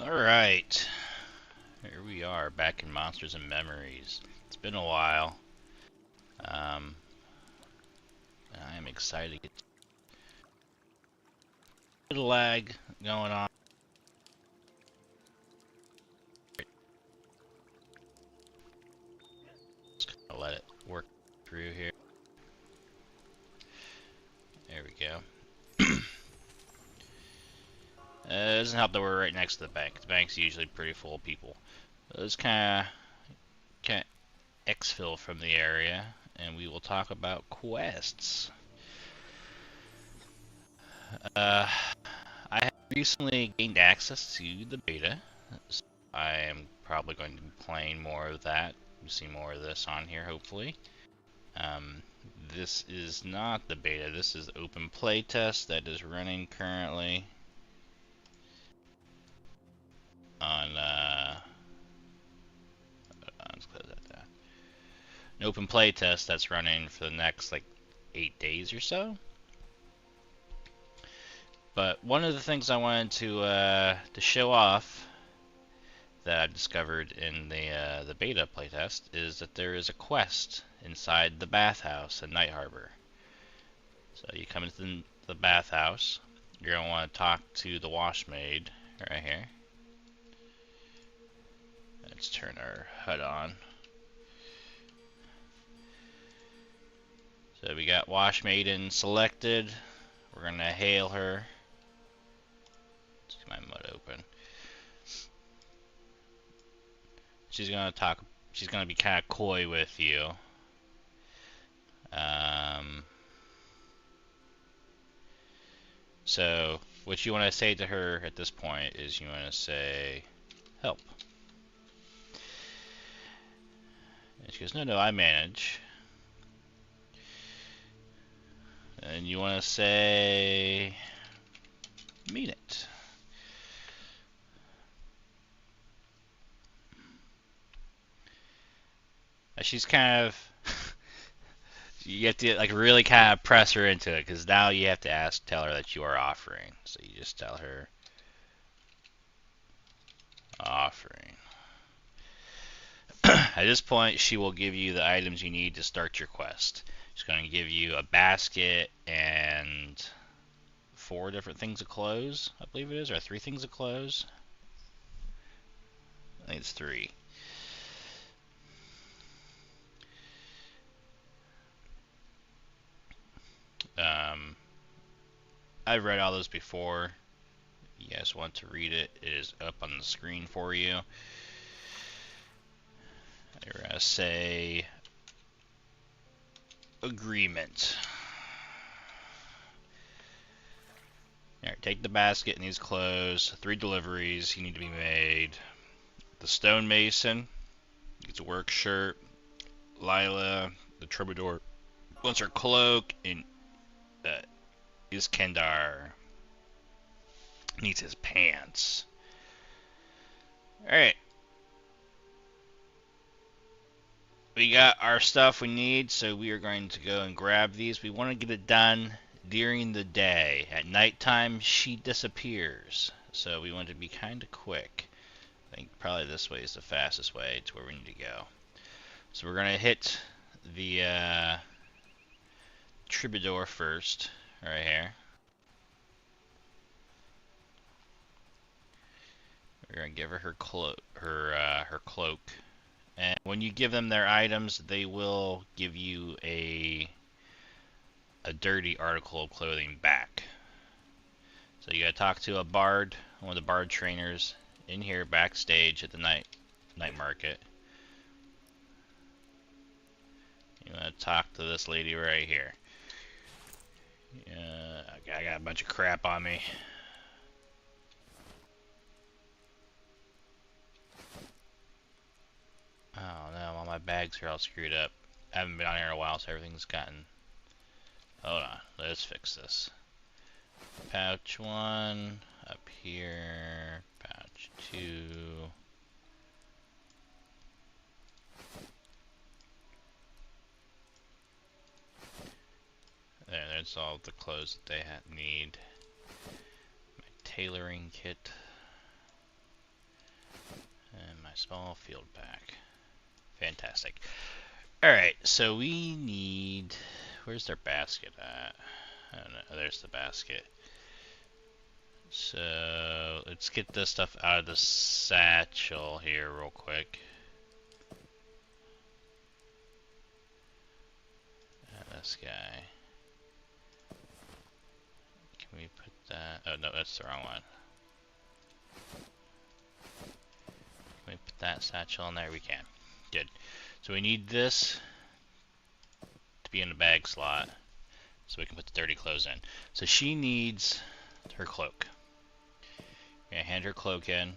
Alright, here we are back in Monsters and Memories. It's been a while. I am excited to get a little lag going on. Just gonna let it work through here. There we go. It doesn't help that we're right next to the bank. The bank's usually pretty full of people. Let's kind of exfil from the area, and we will talk about quests. I have recently gained access to the beta, so I am probably going to be playing more of that. You'll see more of this on here, hopefully. This is not the beta. This is the open playtest that is running currently on. Let's close that down. An open playtest that's running for the next like 8 days or so. But one of the things I wanted to show off that I've discovered in the beta playtest is that there is a quest inside the bathhouse in Night Harbor. So you come into the bathhouse, you're going to want to talk to the washmaid right here. Let's turn our HUD on. So we got washmaiden selected. We're going to hail her. Let's get my mud open. She's going to talk. She's going to be kind of coy with you. So what you want to say to her at this point is you want to say, help. And she goes, no, I manage. And you want to say, mean it. She's kind of, you have to like really kind of press her into it, because now you have to tell her that you are offering. So you just tell her, offering. At this point, she will give you the items you need to start your quest. She's going to give you a basket and 4 different things of clothes, I believe it is, or 3 things of clothes. I think it's 3. I've read all those before. You guys want to read it, it is up on the screen for you. You're going to say agreement. Alright, take the basket and these clothes. 3 deliveries you need to be made. The stonemason gets a work shirt. Lila, the troubadour, wants her cloak, and Iskandar needs his pants. Alright. We got our stuff we need, so we are going to go and grab these. We want to get it done during the day. At nighttime, she disappears. So we want to be kind of quick. I think probably this way is the fastest way to where we need to go. So we're going to hit the troubadour first, right here. We're going to give her her cloak. And when you give them their items, they will give you a dirty article of clothing back. So you gotta talk to a bard, one of the bard trainers in here backstage at the night market. You wanna talk to this lady right here. I got a bunch of crap on me. Oh no, all my bags are all screwed up. I haven't been on here in a while, so everything's gotten... Hold on, let's fix this. Pouch 1, up here, pouch 2. There's all the clothes that they need. My tailoring kit. small field pack. Fantastic. Alright, so we need... Where's their basket at? I don't know. Oh, there's the basket. So, let's get this stuff out of the satchel here real quick. This guy. Can we put that... Oh, no, that's the wrong one. Can we put that satchel in there? We can. Good. So we need this to be in the bag slot so we can put the dirty clothes in. So she needs her cloak. We're gonna hand her cloak in.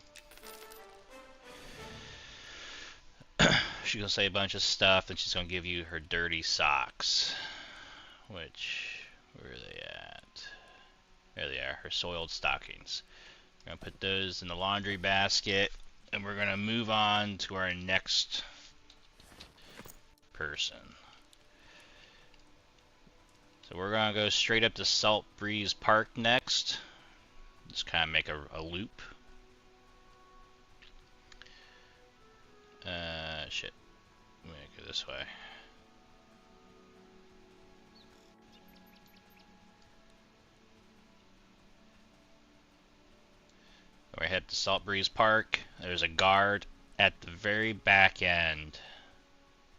She's gonna say a bunch of stuff, and she's gonna give you her dirty socks. Which, where are they at? There they are, her soiled stockings. We're gonna put those in the laundry basket, and we're gonna move on to our next person. So we're gonna go straight up to Salt Breeze Park next. Just kind of make a loop. Shit. I'm gonna go this way. We head to Salt Breeze Park. There's a guard at the very back end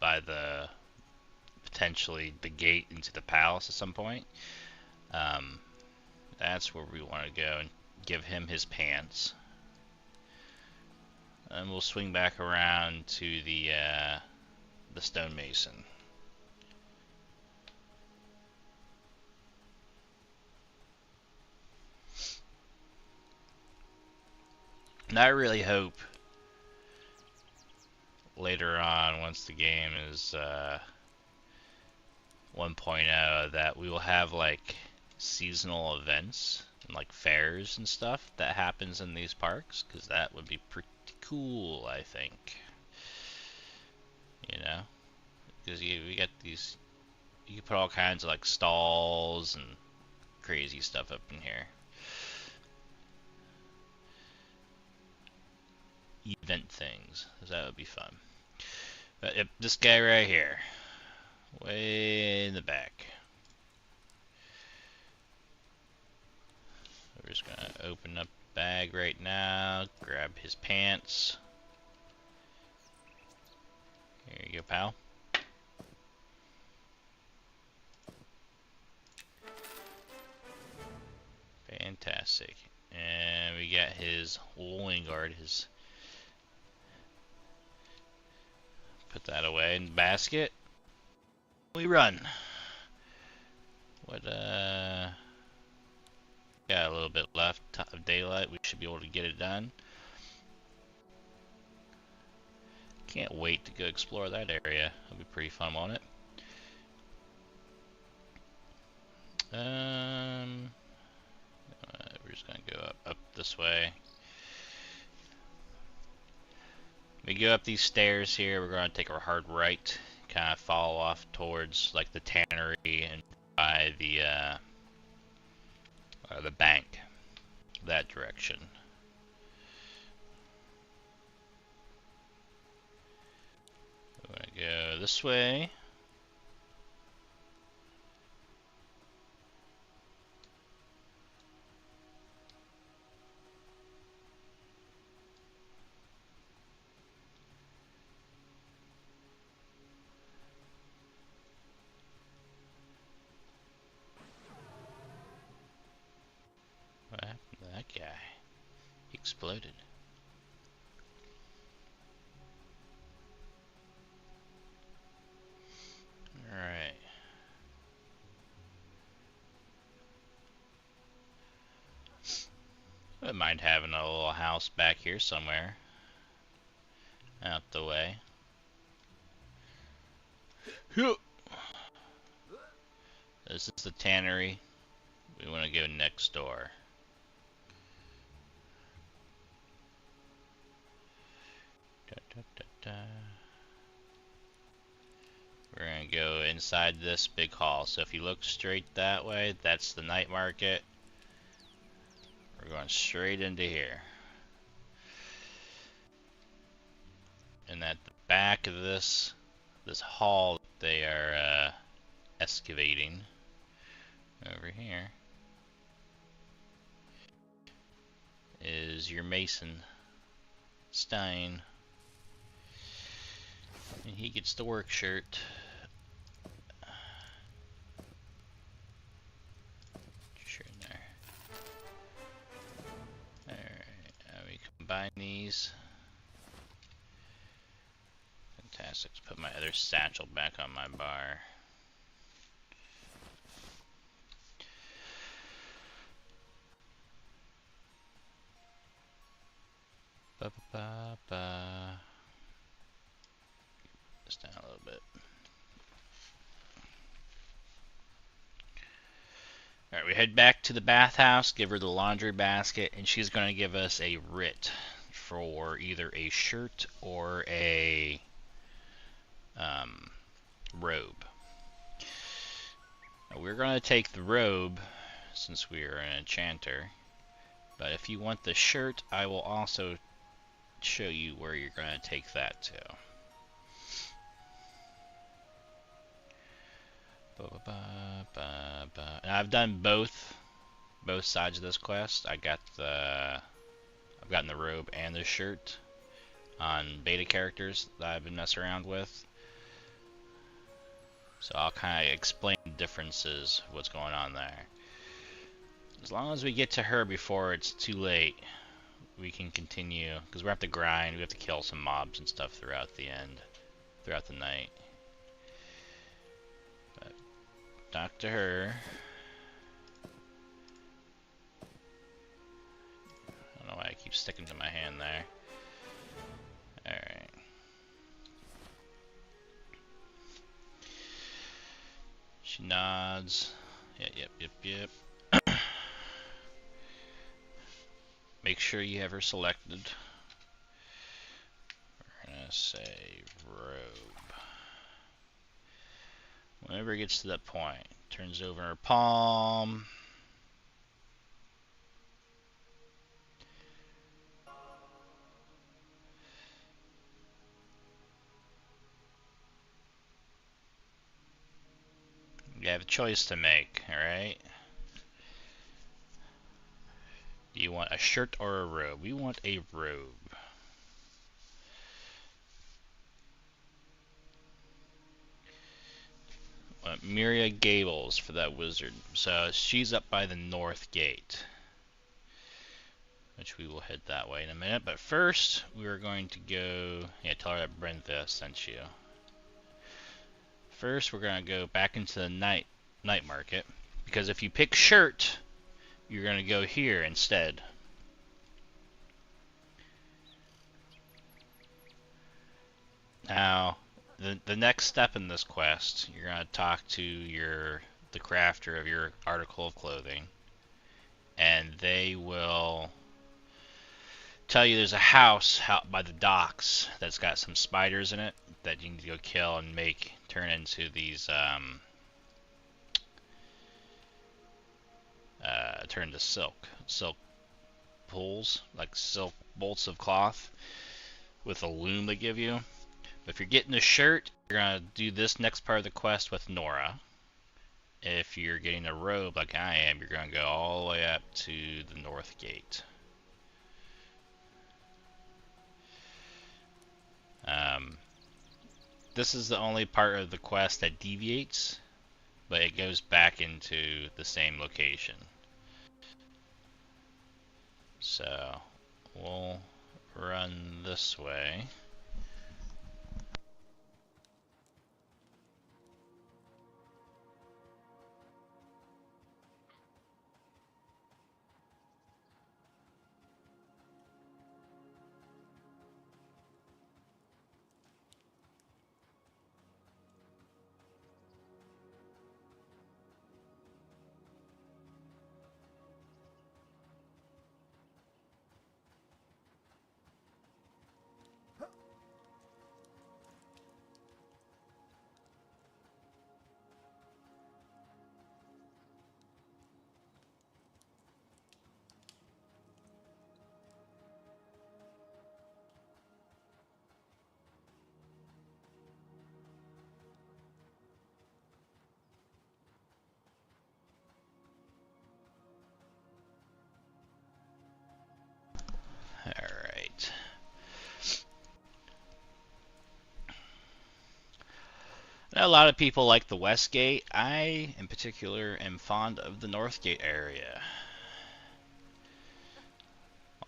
by the potentially the gate into the palace at some point. That's where we want to go and give him his pants. And we'll swing back around to the stonemason. And I really hope later on, once the game is 1.0, that we will have like seasonal events and like fairs and stuff that happens in these parks, because that would be pretty cool, I think. You know, because we got these, you can put all kinds of like stalls and crazy stuff up in here. Event things, because that would be fun. But yep, this guy right here, way in the back. We're just gonna open up the bag right now, grab his pants. Here you go, pal. Fantastic. And we got his loin guard, his... Put that away in the basket. We run. What, got a little bit left of daylight. We should be able to get it done. Can't wait to go explore that area. It'll be pretty fun, won't it? We're just gonna go up this way. We go up these stairs here. We're gonna take our hard right, kind of follow off towards like the tannery and by the bank, that direction. We're gonna go this way. What happened to that guy? He exploded. Alright. I wouldn't mind having a little house back here somewhere. Out the way. This is the tannery. We want to go next door. We're gonna go inside this big hall. So if you look straight that way, that's the night market. We're going straight into here. And at the back of this hall that they are excavating over here is your Mason Stein, and he gets the work shirt. Sure in there. Alright, we combine these. Fantastic. Let's put my other satchel back on my bar. Ba ba ba ba. This down a little bit. Alright, we head back to the bathhouse, give her the laundry basket, and she's going to give us a writ for either a shirt or a robe. Now, we're going to take the robe since we are an enchanter, but if you want the shirt, I will also show you where you're going to take that to. And I've done both sides of this quest. I've gotten the robe and the shirt on beta characters that I've been messing around with. So I'll kind of explain the differences, what's going on there. As long as we get to her before it's too late, we can continue, because we have to grind, we have to kill some mobs and stuff throughout the night. But talk to her. I don't know why I keep sticking to my hand there. Alright. She nods. Yep. Make sure you have her selected. We're gonna say robe. Whenever it gets to that point, turns over her palm. You have a choice to make, alright? Do you want a shirt or a robe? We want a robe. Miria Gables for that wizard. So she's up by the north gate, which we will head that way in a minute. But first, we are going to go... Yeah, tell her that Brentha sent you. First, we're going to go back into the night market, because if you pick shirt, you're going to go here instead. Now, the next step in this quest, you're going to talk to the crafter of your article of clothing, and they will tell you there's a house out by the docks that's got some spiders in it that you need to go kill and turn into these turn to silk pools, like silk bolts of cloth with a loom they give you. But if you're getting a shirt, you're gonna do this next part of the quest with Nora. If you're getting a robe like I am, you're gonna go all the way up to the north gate. This is the only part of the quest that deviates, but it goes back into the same location. So we'll run this way. A lot of people like the West Gate. I, in particular, am fond of the North Gate area.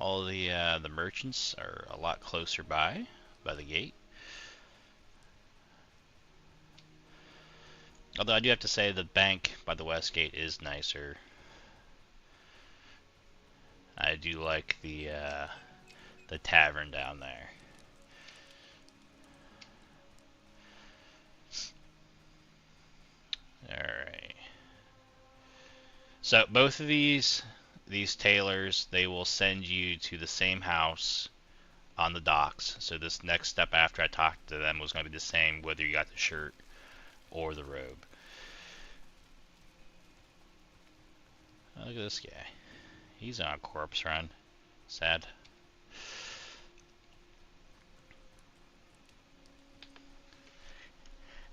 All the merchants are a lot closer by the gate. Although I do have to say the bank by the West Gate is nicer. I do like the tavern down there. Alright. So both of these tailors, they will send you to the same house on the docks. So this next step after I talked to them was going to be the same whether you got the shirt or the robe. Oh, look at this guy. He's on a corpse run. Sad.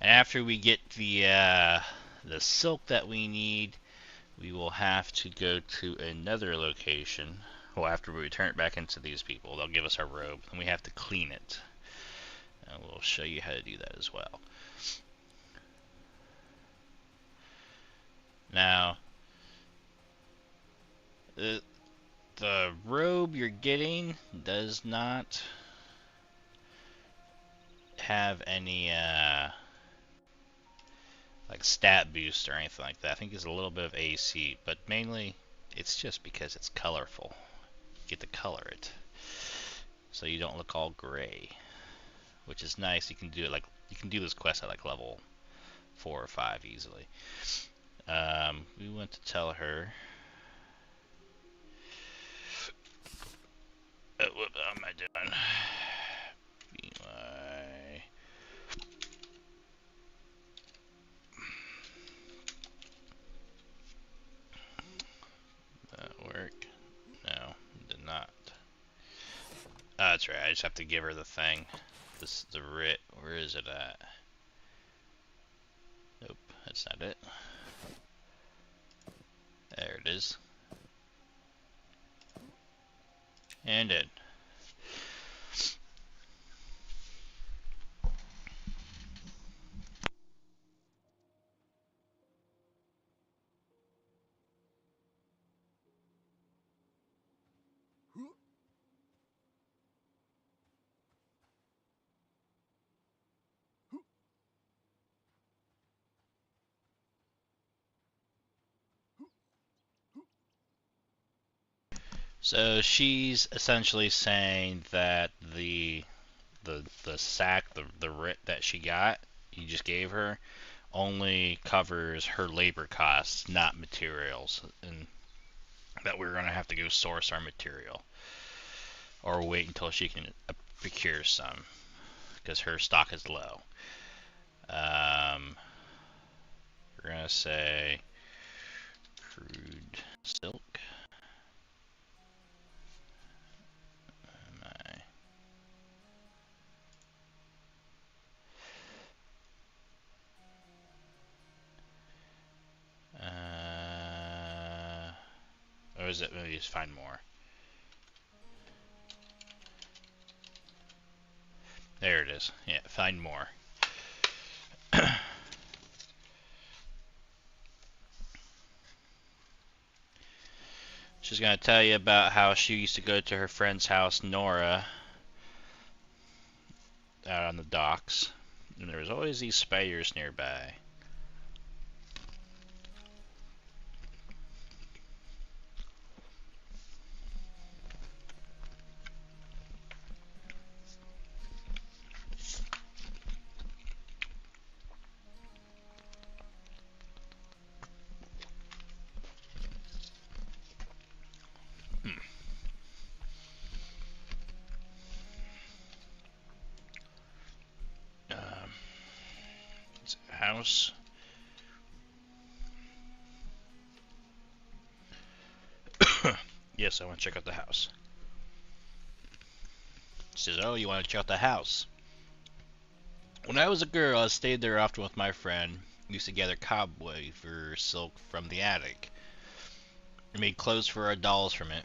And after we get the silk that we need, we will have to go to another location. Well, after we return it back into these people, they'll give us our robe, and we have to clean it. And we'll show you how to do that as well. Now, the robe you're getting does not have any like stat boost or anything like that. I think it's a little bit of AC, but mainly it's just because it's colorful. You get to color it so you don't look all gray, which is nice. You can do it like you can do this quest at like level 4 or 5 easily. We went to tell her. What am I doing? BY. That work? No, did not. Oh, that's right. I just have to give her the thing. This the writ. Where is it at? Nope, that's not it. There it is. And in. So she's essentially saying that the sack, the writ that she got, you just gave her, only covers her labor costs, not materials, and that we're gonna have to go source our material, or wait until she can procure some, because her stock is low. We're gonna say crude silk. Or is it maybe just find more? There it is. Yeah, find more. She's going to tell you about how she used to go to her friend's house, Nora, out on the docks. And there was always these spiders nearby. It's a house. Yes, I want to check out the house. She says, oh, you want to check out the house? When I was a girl, I stayed there often with my friend. We used to gather cobweb for silk from the attic. We made clothes for our dolls from it.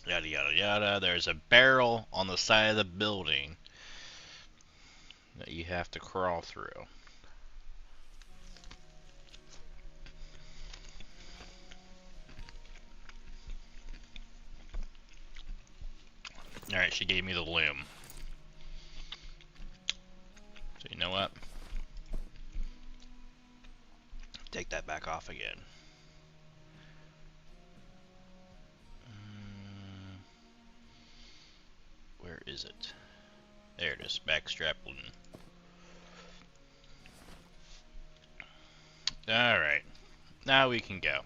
Yada yada yada. There's a barrel on the side of the building. that you have to crawl through. Alright, she gave me the loom. So you know what? Take that back off again. Where is it? There it is, backstrap loom. Alright, now we can go.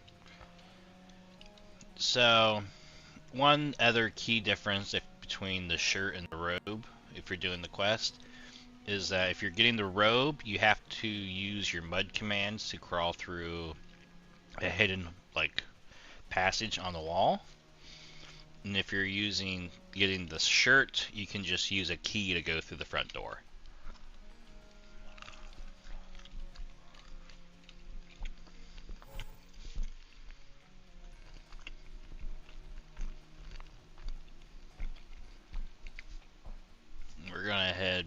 So, one other key difference between the shirt and the robe, if you're doing the quest, is that if you're getting the robe, you have to use your mud commands to crawl through a hidden, like, passage on the wall. And if you're getting the shirt, you can just use a key to go through the front door. We're gonna head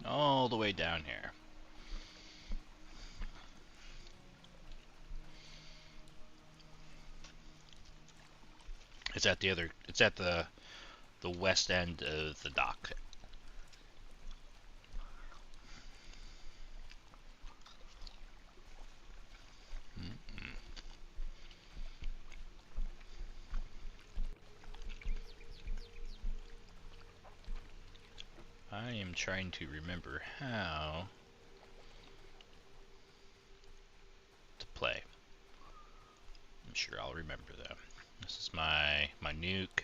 all the way down here. It's at the west end of the dock. I am trying to remember how to play. I'm sure I'll remember though. This is my nuke.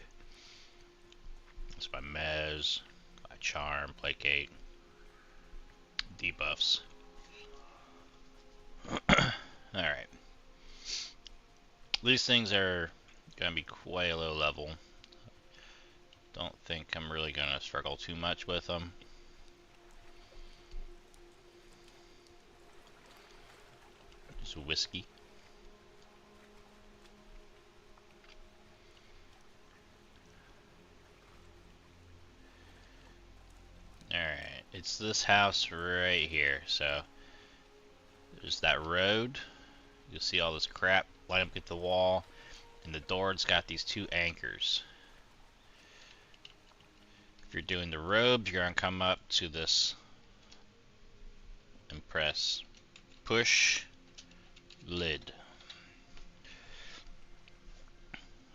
This is my mez, my charm, placate, debuffs. Alright. These things are gonna be quite low level. Don't think I'm really gonna struggle too much with them. Just whiskey. Alright, it's this house right here. So there's that road. You'll see all this crap line up against the wall. And the door, it's got these two anchors. If you're doing the robes, you're gonna come up to this and press push lid.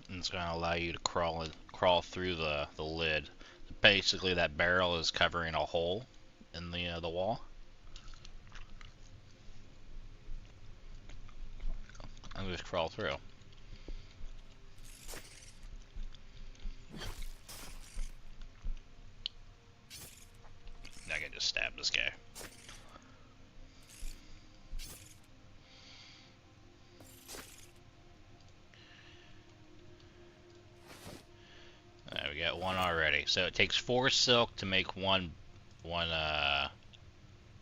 And it's gonna allow you to crawl through the lid. Basically, that barrel is covering a hole in the wall. I'm just crawl through. I can just stab this guy. We got one already. So it takes 4 silk to make one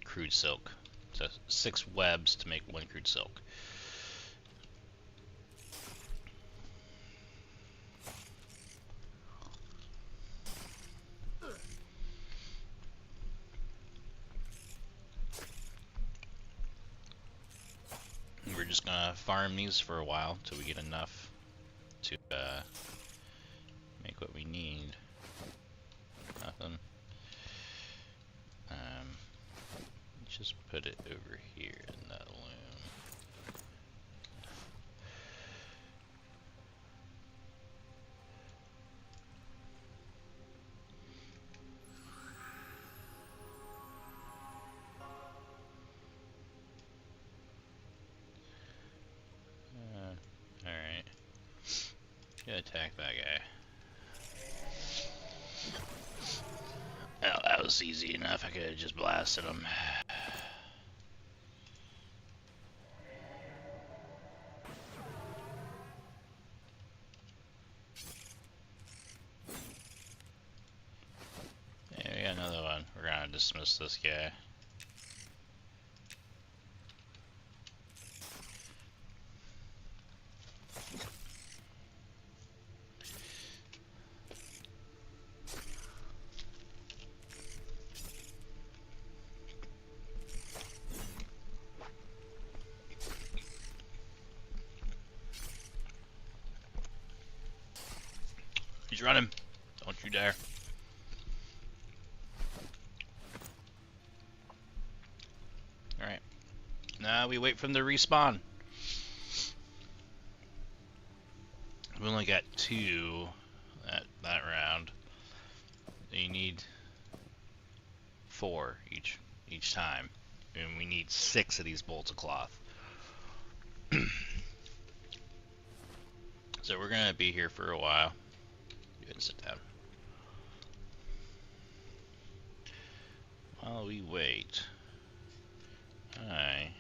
crude silk. So 6 webs to make 1 crude silk. And we're just gonna farm these for a while till we get enough to make what we need. Nothing. Just put it over here in that loom. Alright. Gotta attack that guy. Oh, that was easy enough. I could have just blasted him. Yeah, we got another one. We're gonna dismiss this guy. running. Don't you dare. Alright. Now we wait for them to respawn. We only got 2 that round. You need 4 each time. And we need 6 of these bolts of cloth. So we're gonna be here for a while. Go ahead and sit down. While we wait, I'm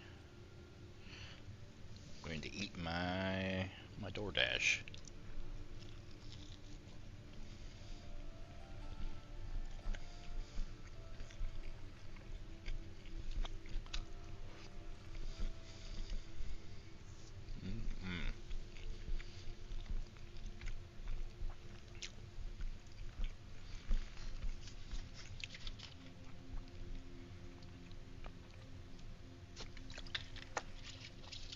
going to eat my DoorDash.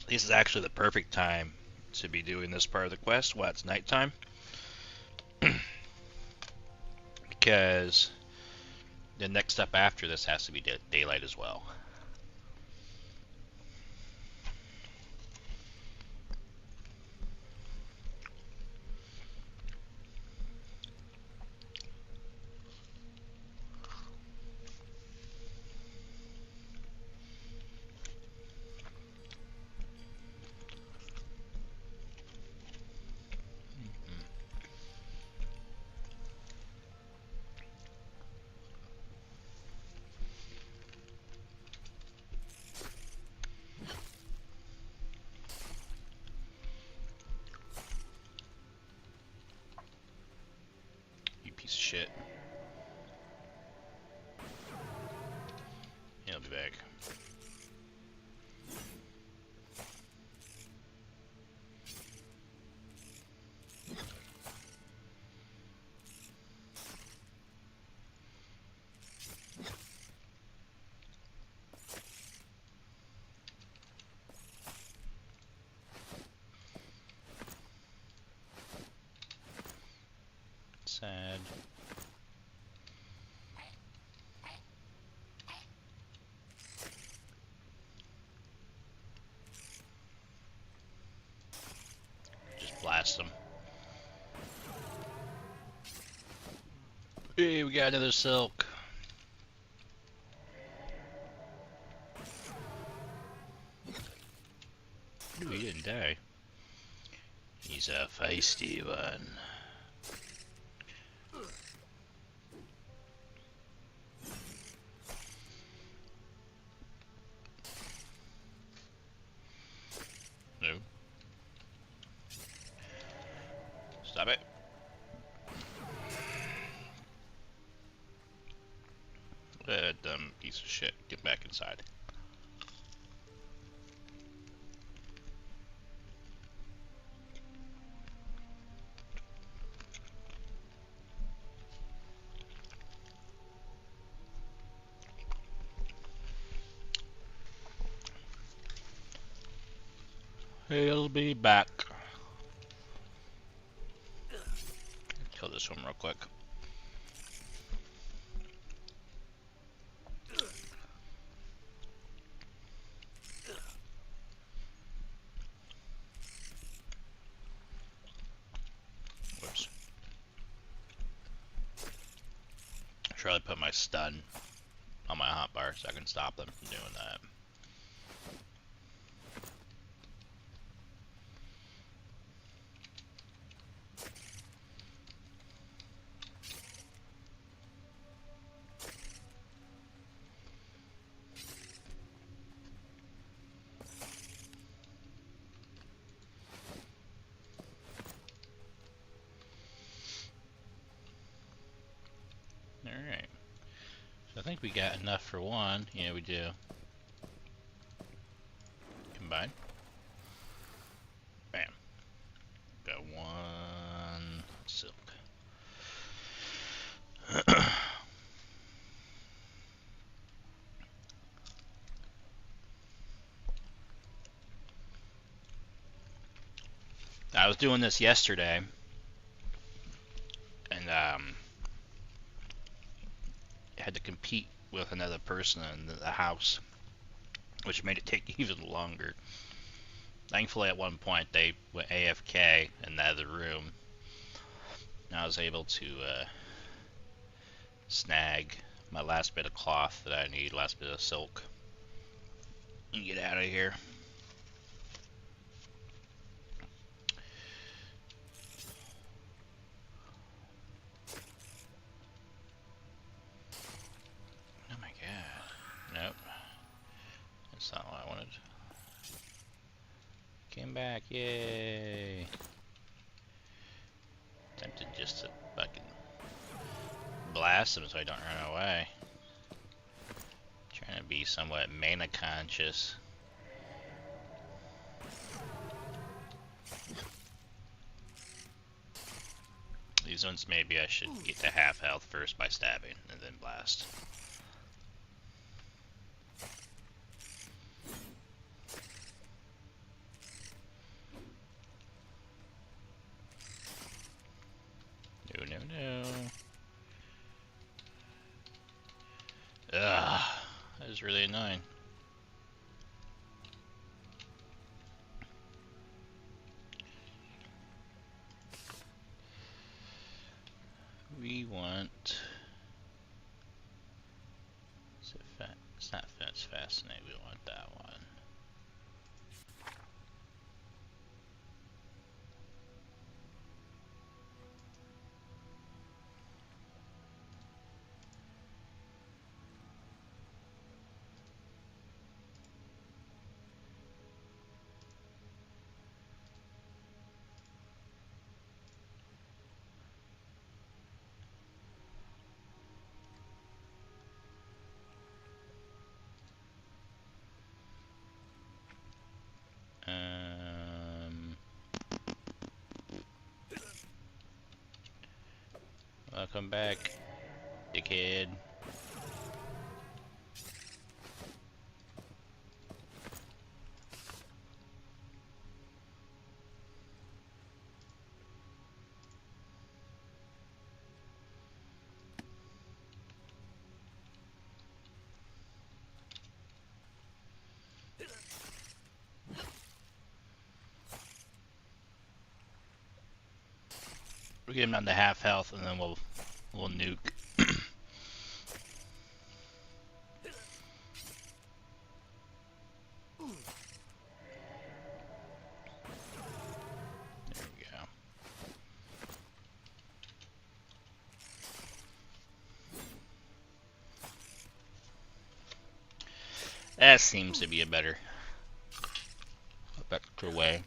This is actually the perfect time to be doing this part of the quest while it's nighttime. Because the next step after this has to be daylight as well. Piece of shit. He'll be back. Sad. Just blast them. Hey, we got another silk. Ooh, he didn't die. He's a feisty one. No. Stop it. Dumb piece of shit. Get back inside. He'll be back. Kill this one real quick. Whoops. Should I put my stun on my hotbar so I can stop them from doing that. Alright. So I think we got enough for one. Yeah, we do. Combine. Bam. Got one silk. I was doing this yesterday, um, had to compete with another person in the house, which made it take even longer. Thankfully, at one point they went AFK in the other room, and I was able to snag my last bit of cloth that I need, last bit of silk, and get out of here. Oh my god. Nope. That's not what I wanted. Came back, yay! Tempted just to fucking blast him so I don't run away. Trying to be somewhat mana conscious. These ones maybe I should get to half health first by stabbing and then blast. No, no, no. Ugh, that is really annoying. We want... It's not Fence Fascinate, we want that one. Welcome back, dickhead. We'll get him down to half health and then we'll nuke. That seems to be a better way.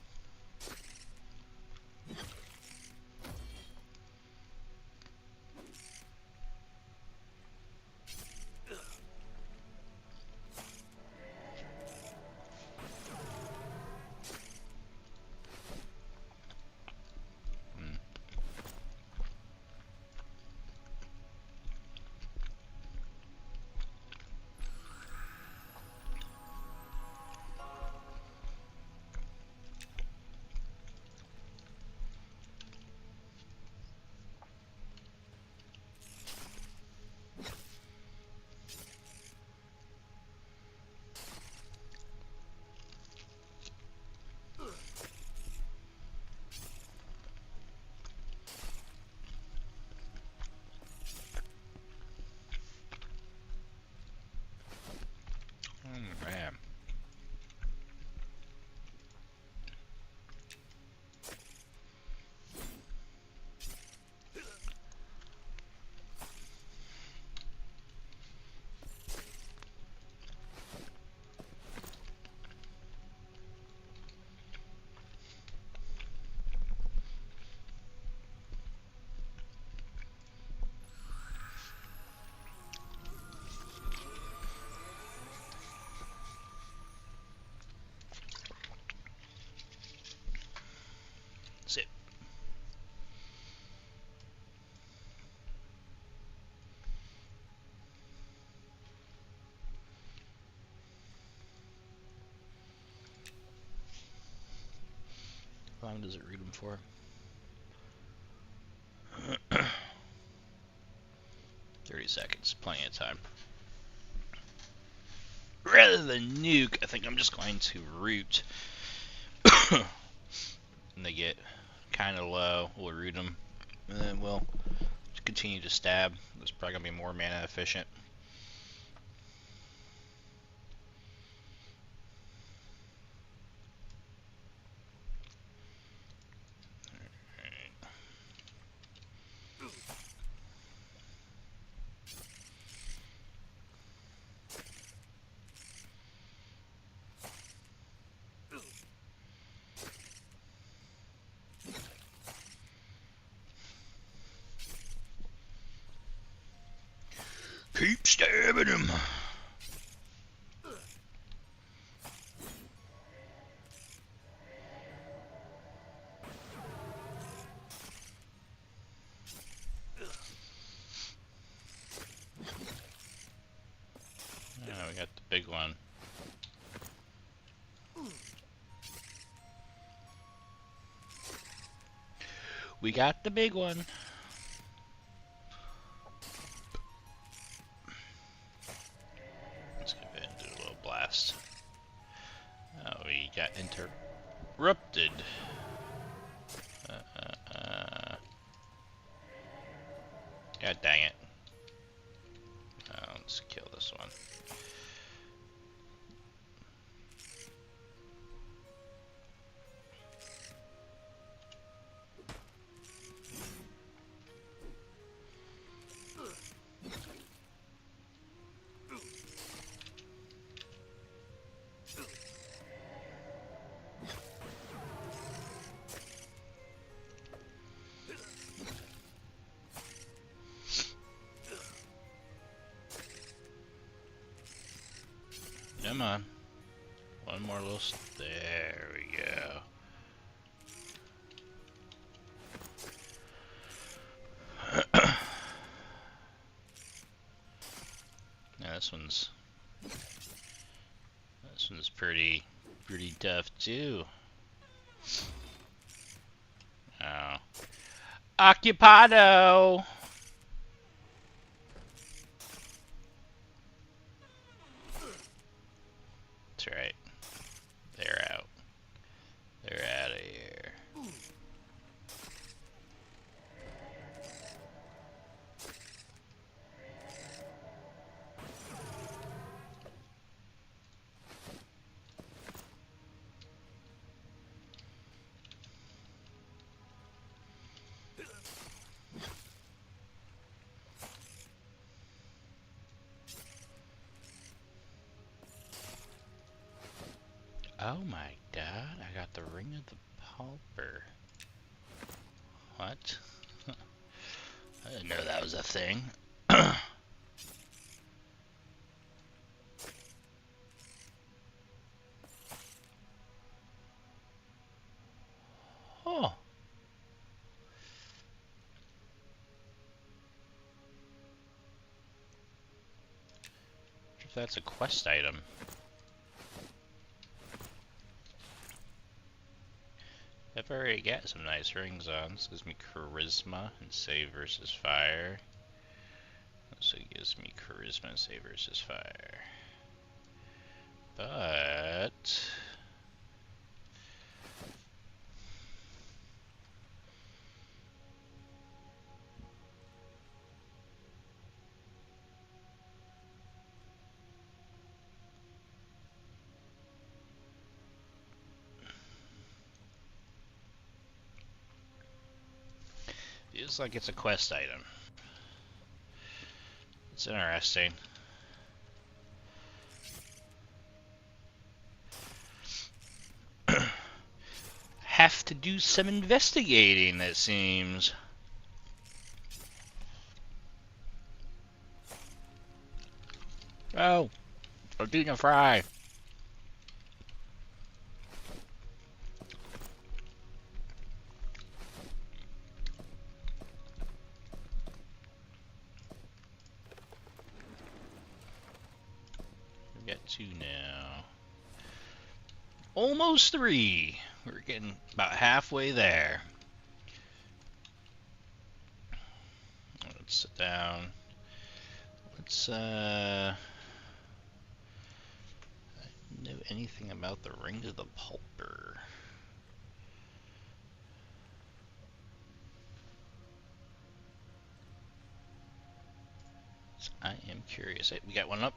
Man. Sit. How long does it read them for? seconds. Plenty of time. Rather than nuke, I think I'm just going to root. And they get kind of low. We'll root them. And then we'll continue to stab. It's probably going to be more mana efficient. Keep stabbing him. Oh, we got the big one. We got the big one. Let's go ahead and do a little blast. Oh, we got interrupted. God dang it. Let's kill this one. Come on. One more little... There we go. Now this one's pretty tough too. Oh. Occupado! That's right. They're out. They're out of here. Oh my god, I got the Ring of the Pauper. What? I didn't know that was a thing. Oh. If that's a quest item. I've already got some nice rings on. This gives me charisma and save versus fire. Also gives me charisma and save versus fire. But feels like it's a quest item. It's interesting. Have to do some investigating, it seems. Oh, tortilla fry. We got 2 now. Almost 3. We're getting about halfway there. Let's sit down. let's know anything about the Ring of the Pulper. So I am curious. Hey, we got one up.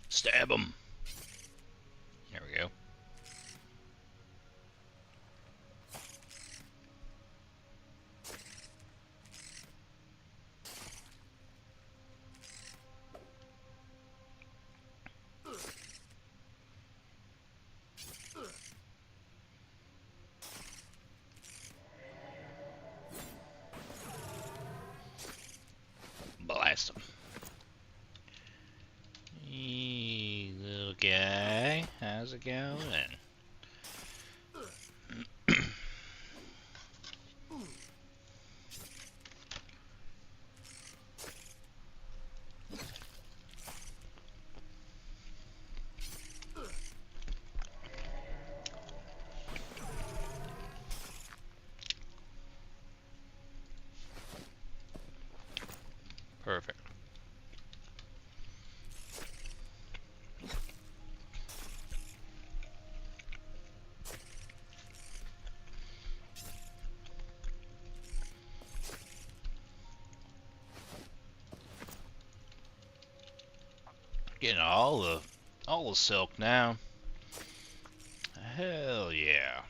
Stab him. There we go. Blast him. Hey, little guy. How's it going? Perfect. Getting all the silk now. Hell yeah.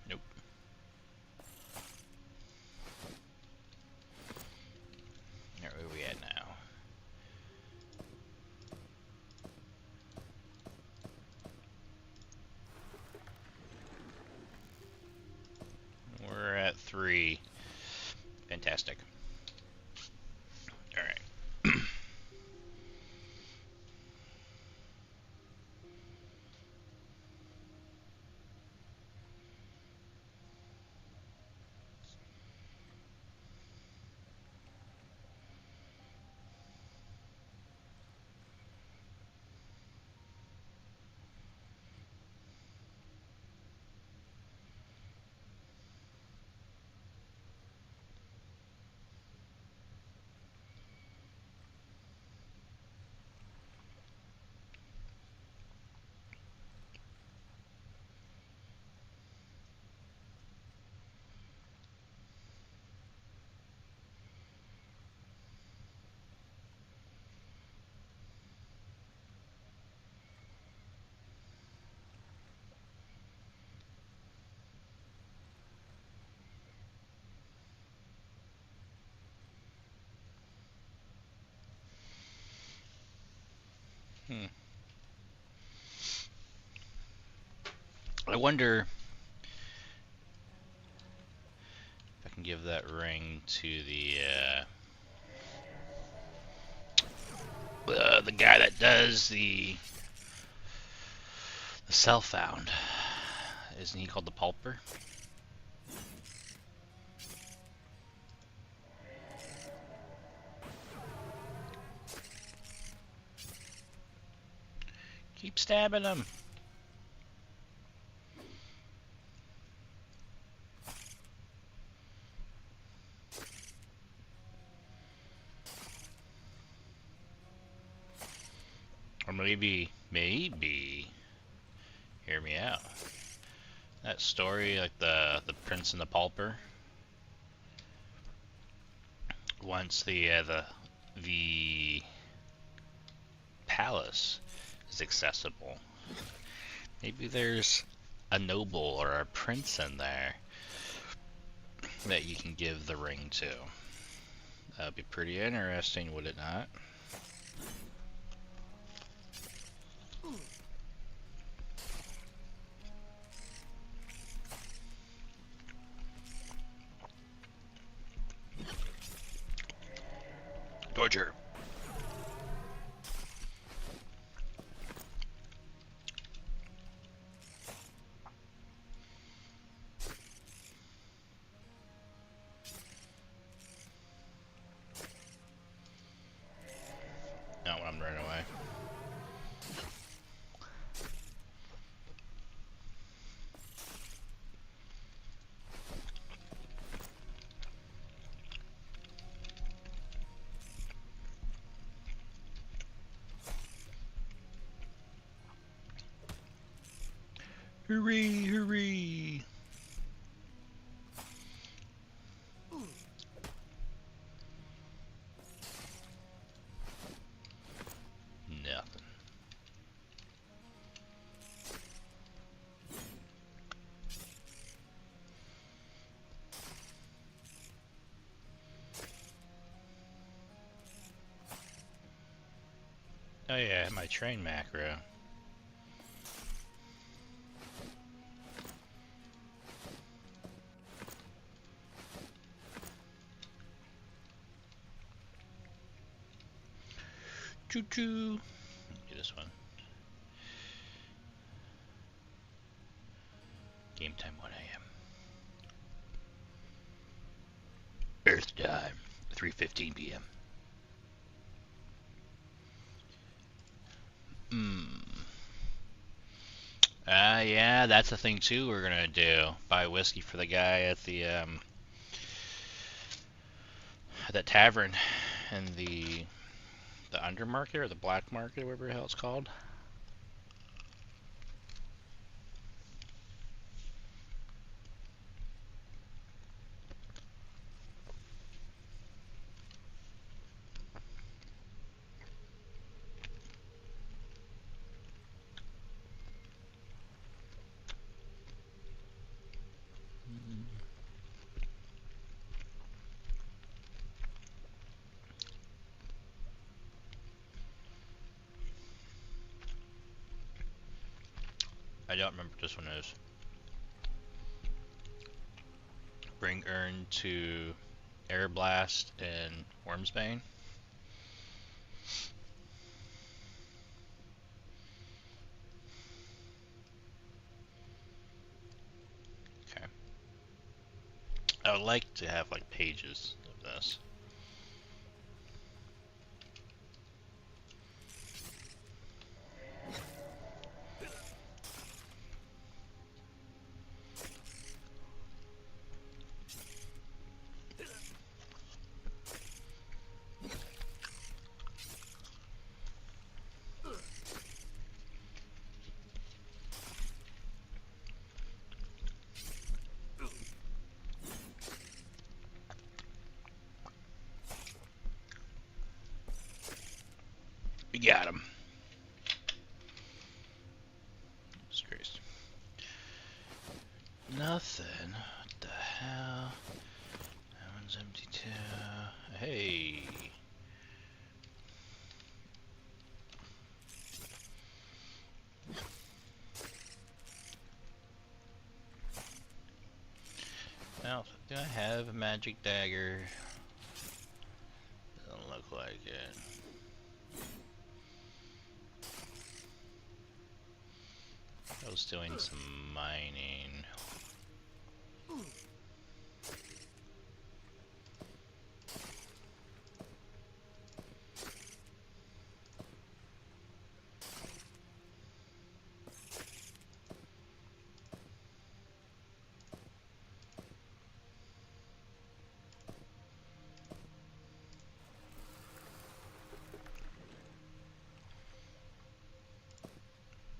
Nope. Where are we at now? We're at 3. Fantastic. Alright. I wonder if I can give that ring to the guy that does the Self-Found. Isn't he called the Pulper? Keep stabbing him. Or maybe, hear me out. That story, like the Prince and the Pauper. Once the palace is accessible, maybe there's a noble or a prince in there that you can give the ring to. That'd be pretty interesting, would it not? Torture. right away. Hooray, hooray! Nothing. Oh yeah, my train macro. Choo choo. Do this one. Game time 1 a.m. Earth time 3:15 p.m. Yeah, that's the thing too. We're gonna do buy whiskey for the guy at the that tavern in the undermarket or the black market, whatever the hell it's called. I don't remember what this one is. Bring urn to Air Blast and Wormsbane. Okay. I would like to have like pages of this. We got him. Disgraced. Nothing. What the hell? That one's empty too. Hey. Well, do I have a magic dagger? Doesn't look like it. I was doing some mining.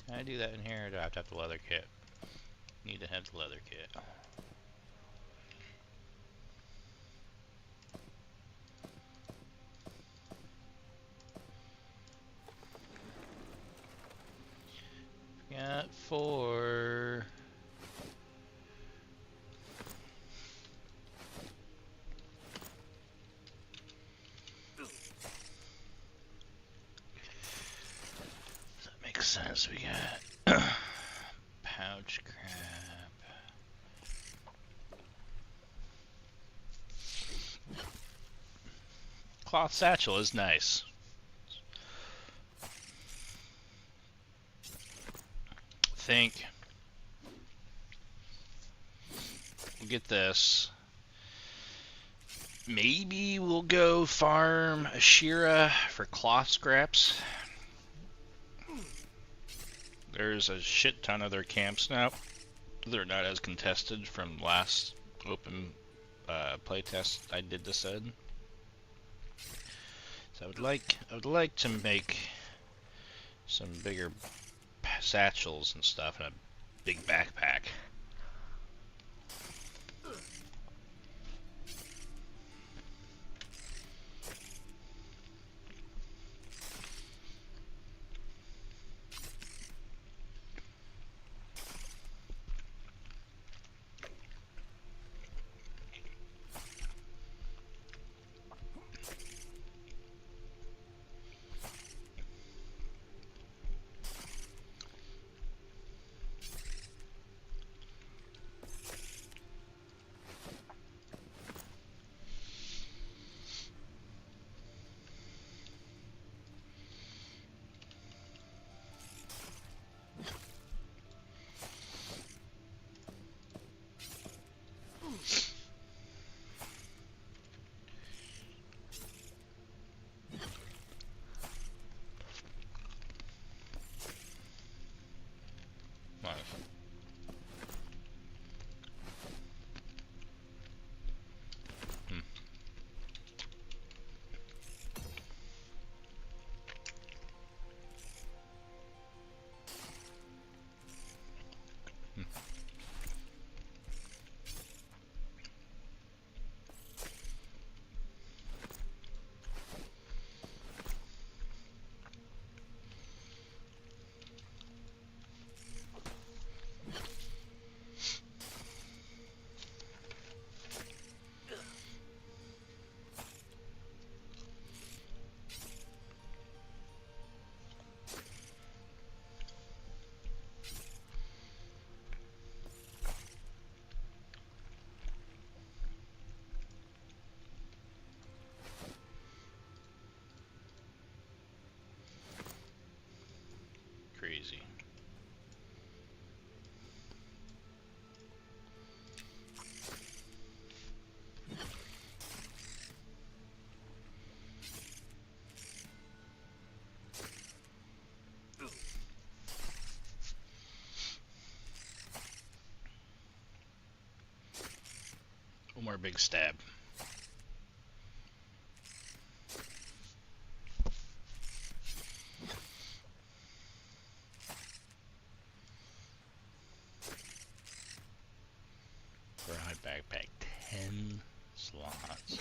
Can I do that in here, or do I have to have the leather kit? Need to have the leather kit. Got 4. That makes sense. We got pouch crab. Cloth satchel is nice. Think we'll get this. Maybe we'll go farm Ashira for cloth scraps. There's a shit ton of their camps now. They're not as contested from last open playtest I did this in. So I would like to make some bigger satchels and stuff and a big backpack. Crazy. One more big stab. For my backpack, 10 slots.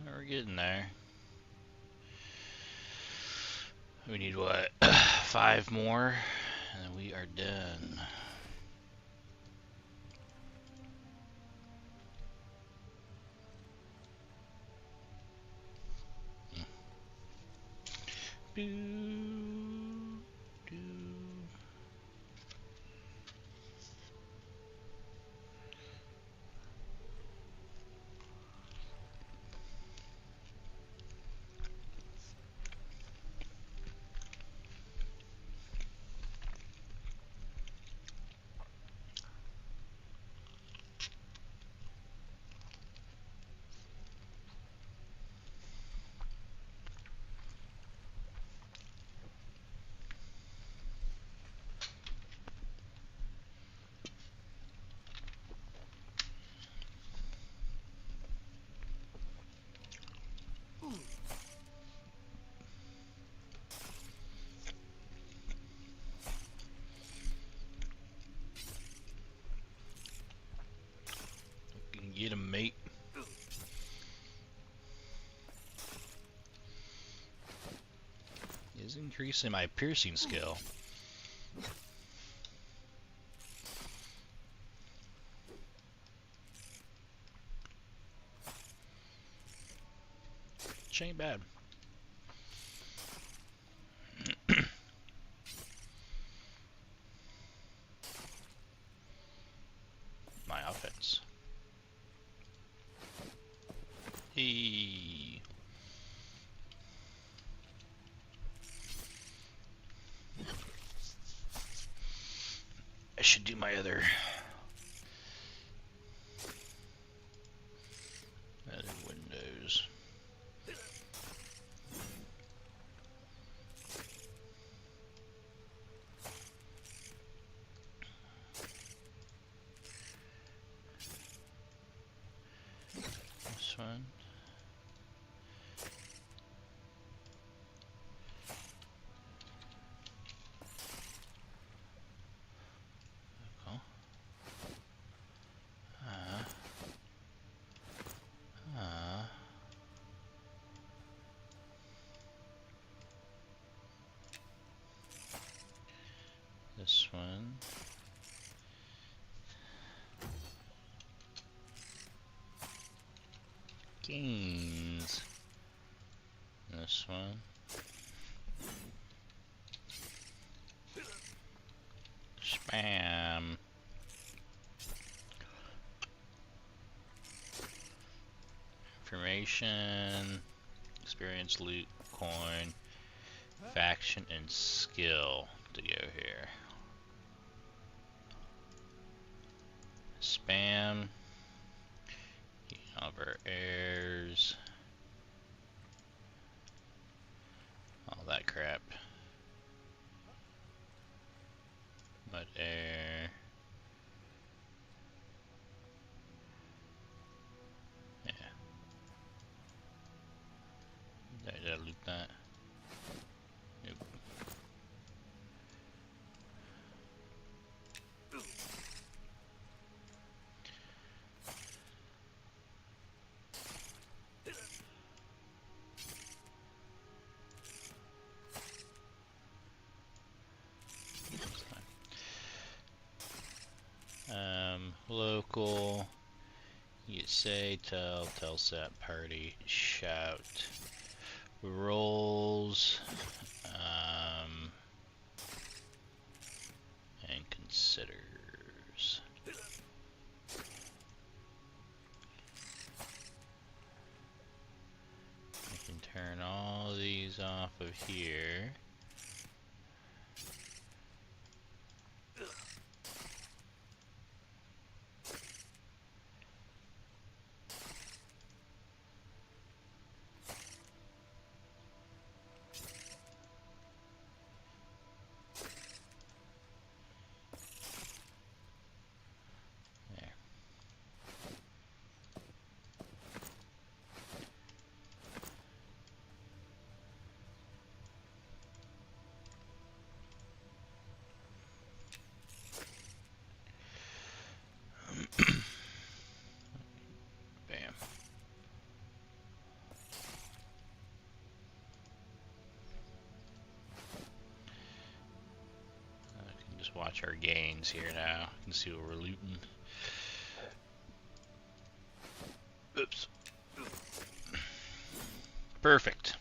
We're getting there. We need what? 5 more, and then we are done. Get him, mate. Is increasing my piercing skill. which ain't bad. My offense. Hey. I should do my other windows. This one. Cool. This one. Gains. This one. Spam. Information. Experience, loot, coin, faction, and skill to go here. Spam. Over heirs. All that crap. Mud air. Yeah. Did I loot that? Nope. Local. You say, tell set, party, shout, roles, and considers. I can turn all these off of here. Bam. I can just watch our gains here now. You can see what we're looting. Oops. Perfect.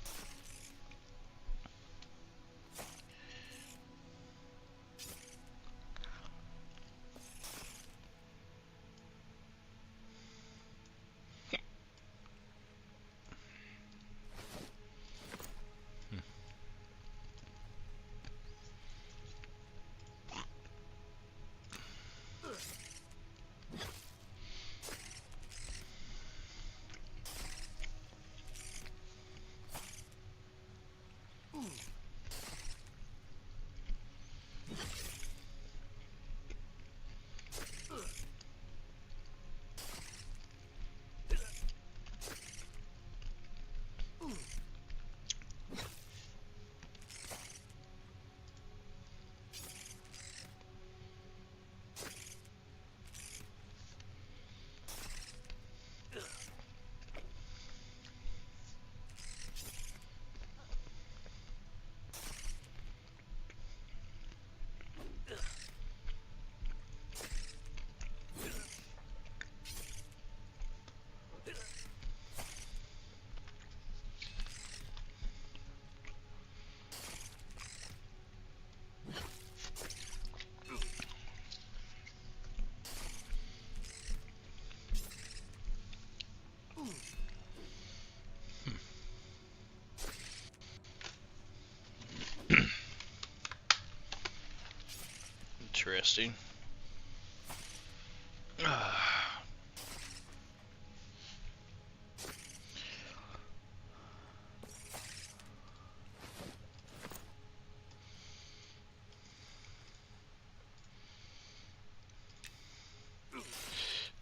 interesting.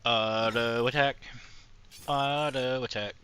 Auto attack. Auto attack.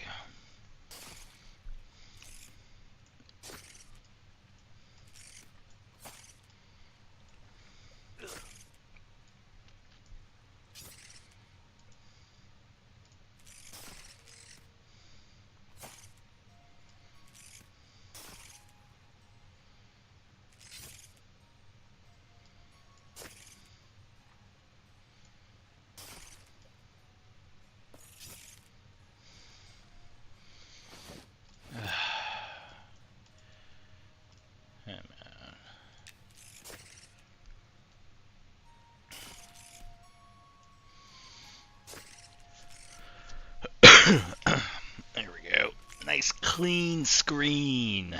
There we go. Nice clean screen.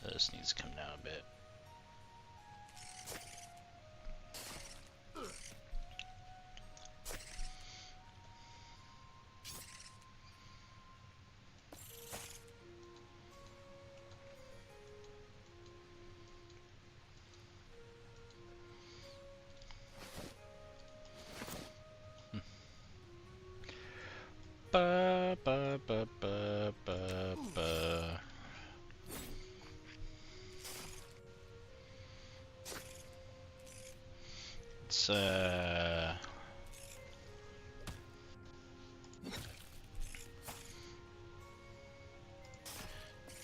This needs to come down a bit. Ba, ba, ba, ba, ba, ba. It's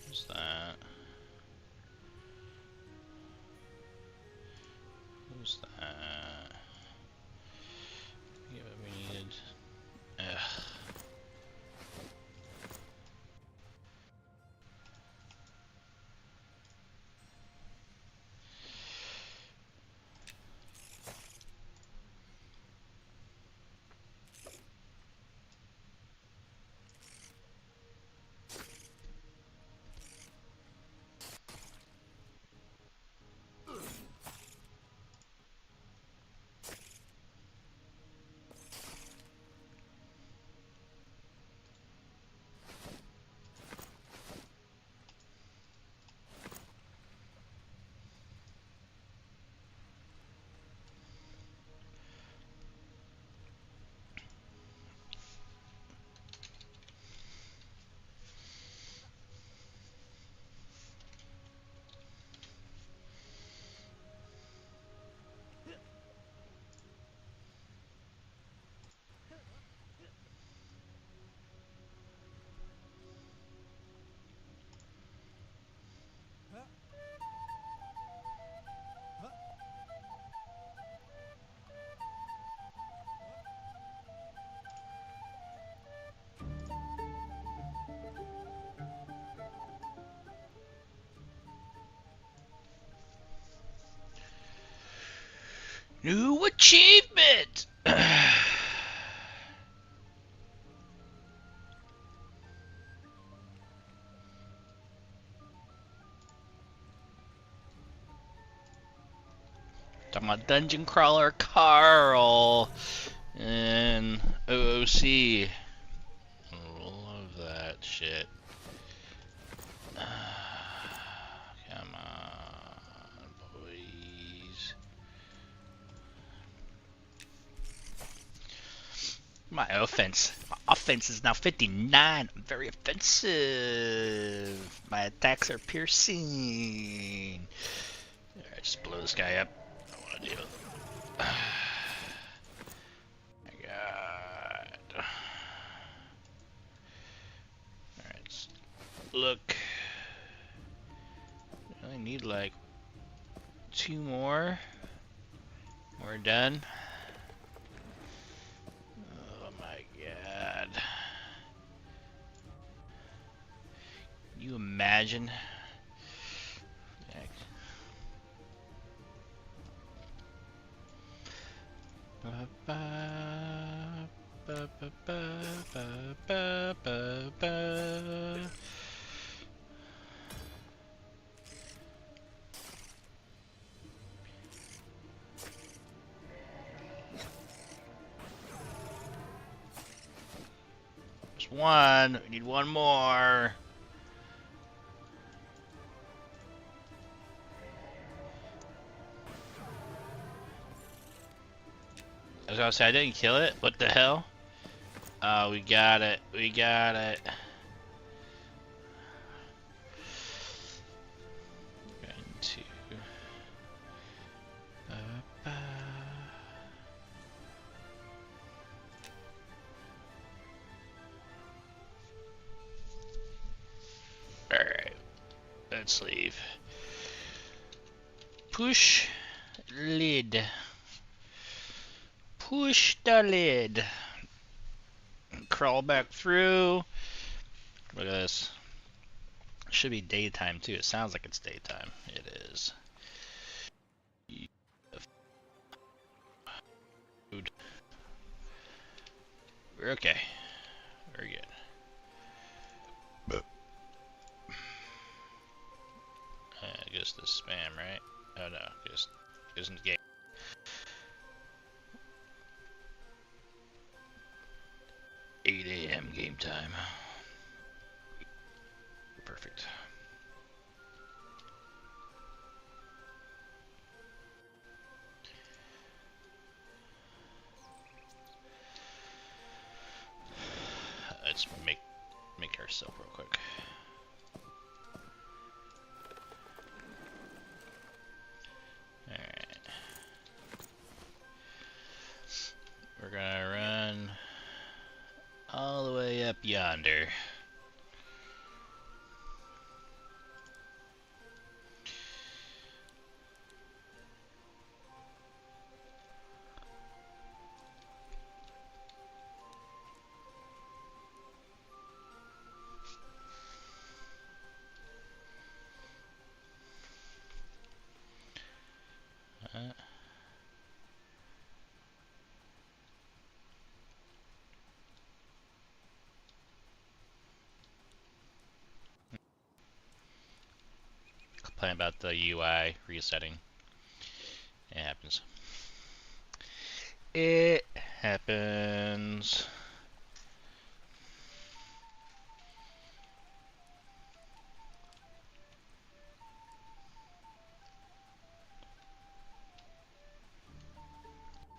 what's that? Who's that? Yeah, what we needed. Ugh. New achievement! Talking about Dungeon Crawler Carl and OOC. Love that shit. Come on, boys. My offense is now 59. I'm very offensive. My attacks are piercing. Alright, just blow this guy up. I don't want to deal with him. My God. Alright, look. I only need like 2 more. We're done. Oh my God. Can you imagine? Ba, ba, ba, ba, ba, ba, ba, ba. one. We need one more. I was gonna say I didn't kill it. What the hell? Oh, we got it. We got it. One, two. Alright. Let's leave. Push lid. Push the lid. Crawl back through. Look at this. It should be daytime too. It sounds like it's daytime. It is. Food. We're okay. Very good. I guess the spam, right? Oh no, just isn't game. 8 a.m. game time. Perfect. Let's make ourselves real quick. Alright. We're gonna run all the way up yonder. Complain about the UI resetting. It happens. It happens.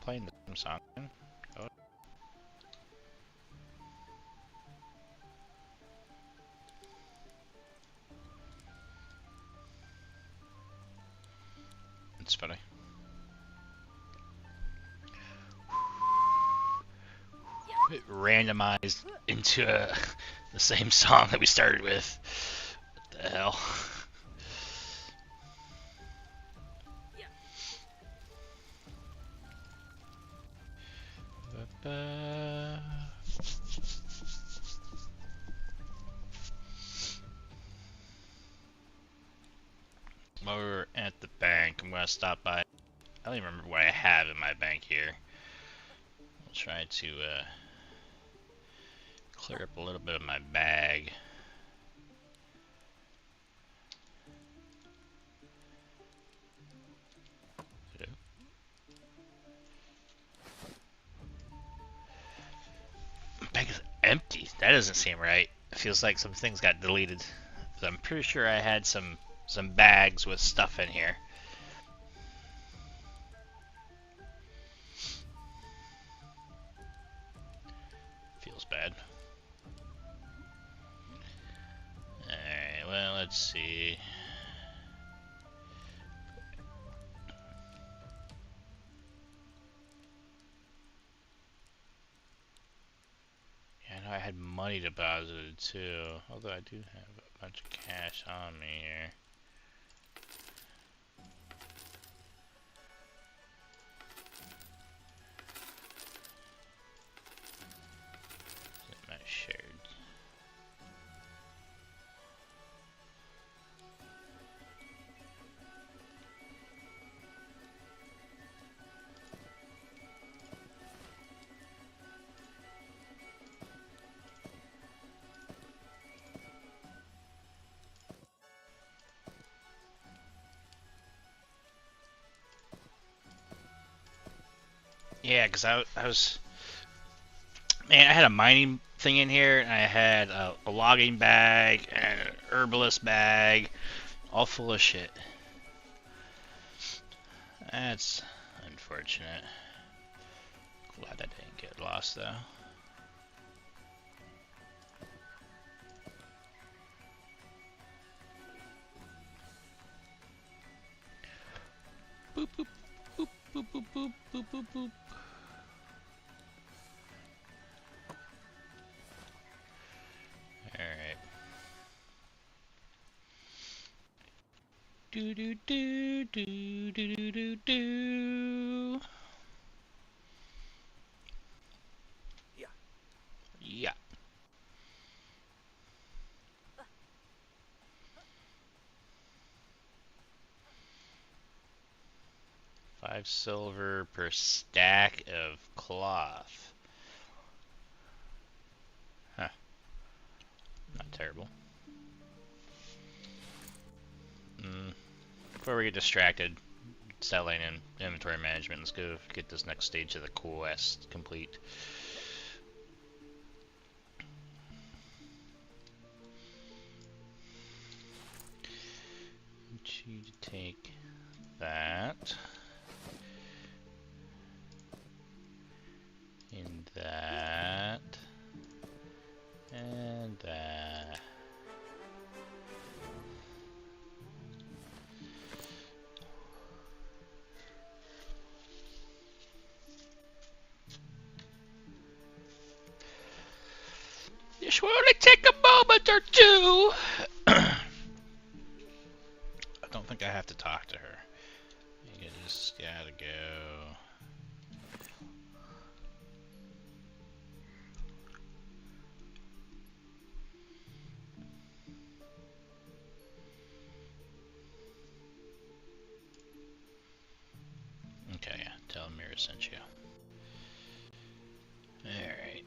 Playing the same song. Oh. It's funny. It randomized into the same song that we started with. What the hell? While we're at the bank, I'm gonna stop by. I don't even remember what I have in my bank here. I'll try to clear up a little bit of my bag. Hello? My bag is empty. That doesn't seem right. It feels like some things got deleted. So I'm pretty sure I had some bags with stuff in here. Feels bad. Alright, well, let's see. Yeah, I know I had money deposited too. Although I do have a bunch of cash on me here. My shared. Yeah, because I was... Man, I had a mining thing in here, and I had a logging bag and an herbalist bag, all full of shit. That's unfortunate. Glad that didn't get lost though. Boop boop boop boop boop boop boop boop boop. Alright. Do do do do do do do do. Yeah. 5 silver per stack of cloth. Huh. Not terrible. Before we get distracted selling and inventory management, let's go get this next stage of the quest complete. I want you to take that. And that. And that. This will only take a moment or two. I don't think I have to talk to her. You just gotta go. Okay, yeah. Tell Mira sent you. Alright.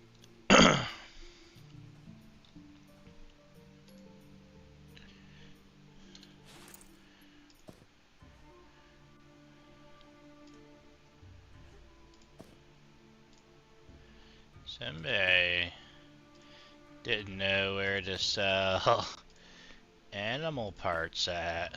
Somebody didn't know where to sell animal parts at.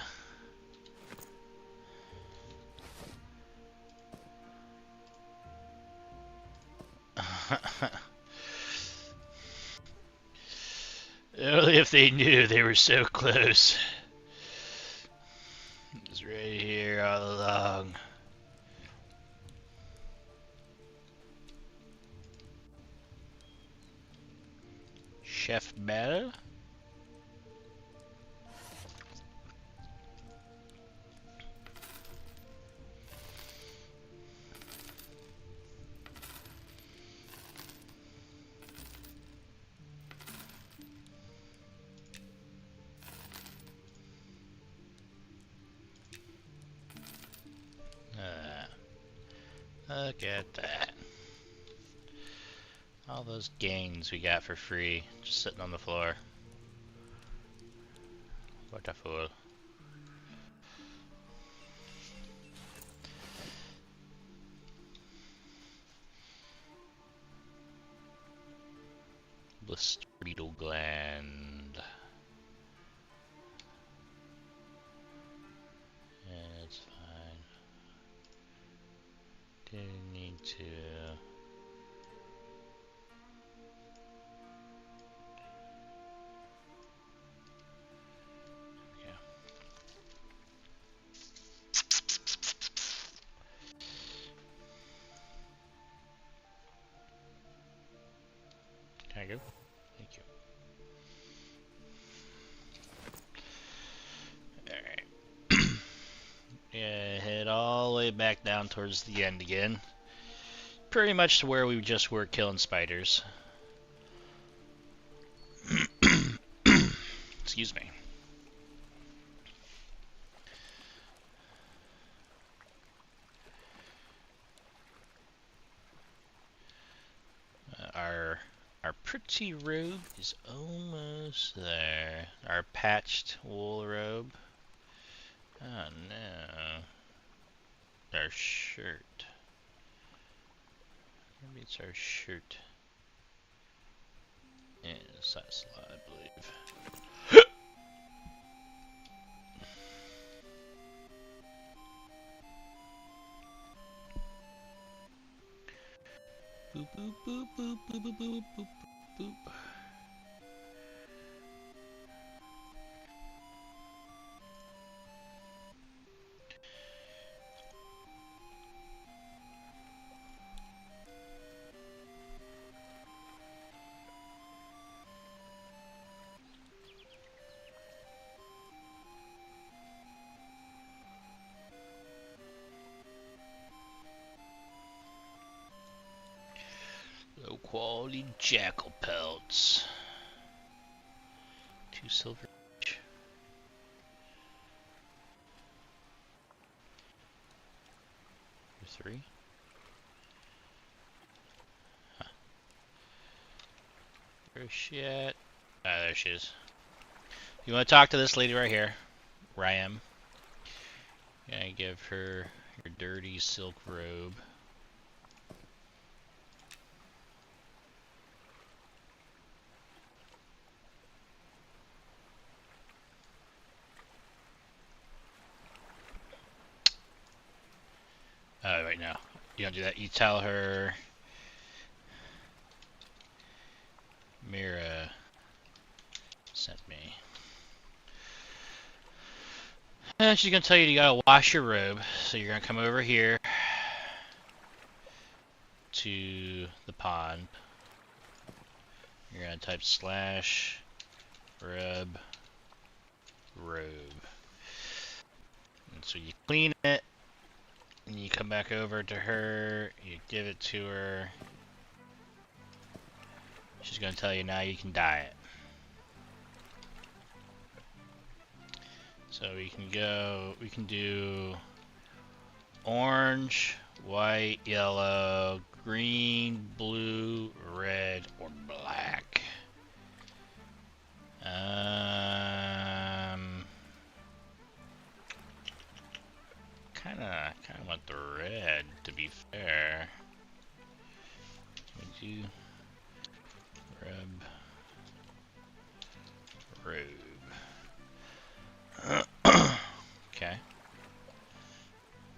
Only if they knew they were so close. It was right here all along. Chef Bell? Look at that. All those gains we got for free, just sitting on the floor. What a fool. Blistereal gland. Yeah, it's fine. Didn't need to. Can I go? Thank you. Alright. Yeah, head all the way back down towards the end again. Pretty much to where we just were killing spiders. Excuse me. Our pretty robe is almost there. Our patched wool robe. Oh no. Our shirt. Maybe it's our shirt. And side slot, I believe. Boop, boop, boop, boop, boop, boop, boop, boop, boop. Low quality jackal pelts. 2 silver each. Or 3. Huh. Where's she at? Ah, there she is. You want to talk to this lady right here? Where I am. Gonna give her your dirty silk robe. Oh, right now. You don't do that. You tell her Mira sent me. And she's gonna tell you gotta wash your robe. So you're gonna come over here to the pond. You're gonna type slash rub robe. And so you clean it, and you come back over to her, you give it to her. She's gonna tell you now you can dye it. So we can do orange, white, yellow, green, blue, red, or black. Kinda want the red, to be fair. Would you robe? Okay.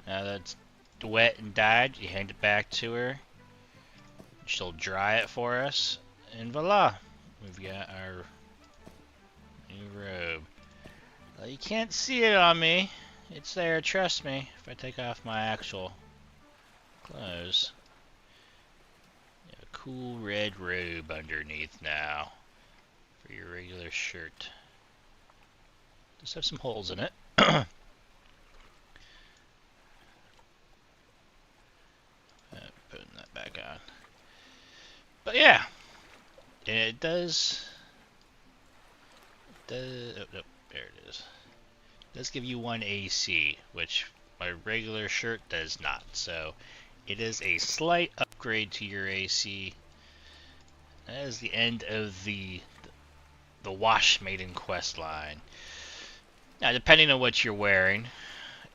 Now that's wet and dyed, you hand it back to her. She'll dry it for us, and voila! We've got our new robe. Well, you can't see it on me. It's there, trust me. If I take off my actual clothes. You have a cool red robe underneath now for your regular shirt. Just have some holes in it. Putting that back on. But yeah, it does. Oh, there it is. It does give you 1 AC, which my regular shirt does not. So it is a slight upgrade to your AC. That is the end of the Wash Maiden quest line. Now, depending on what you're wearing,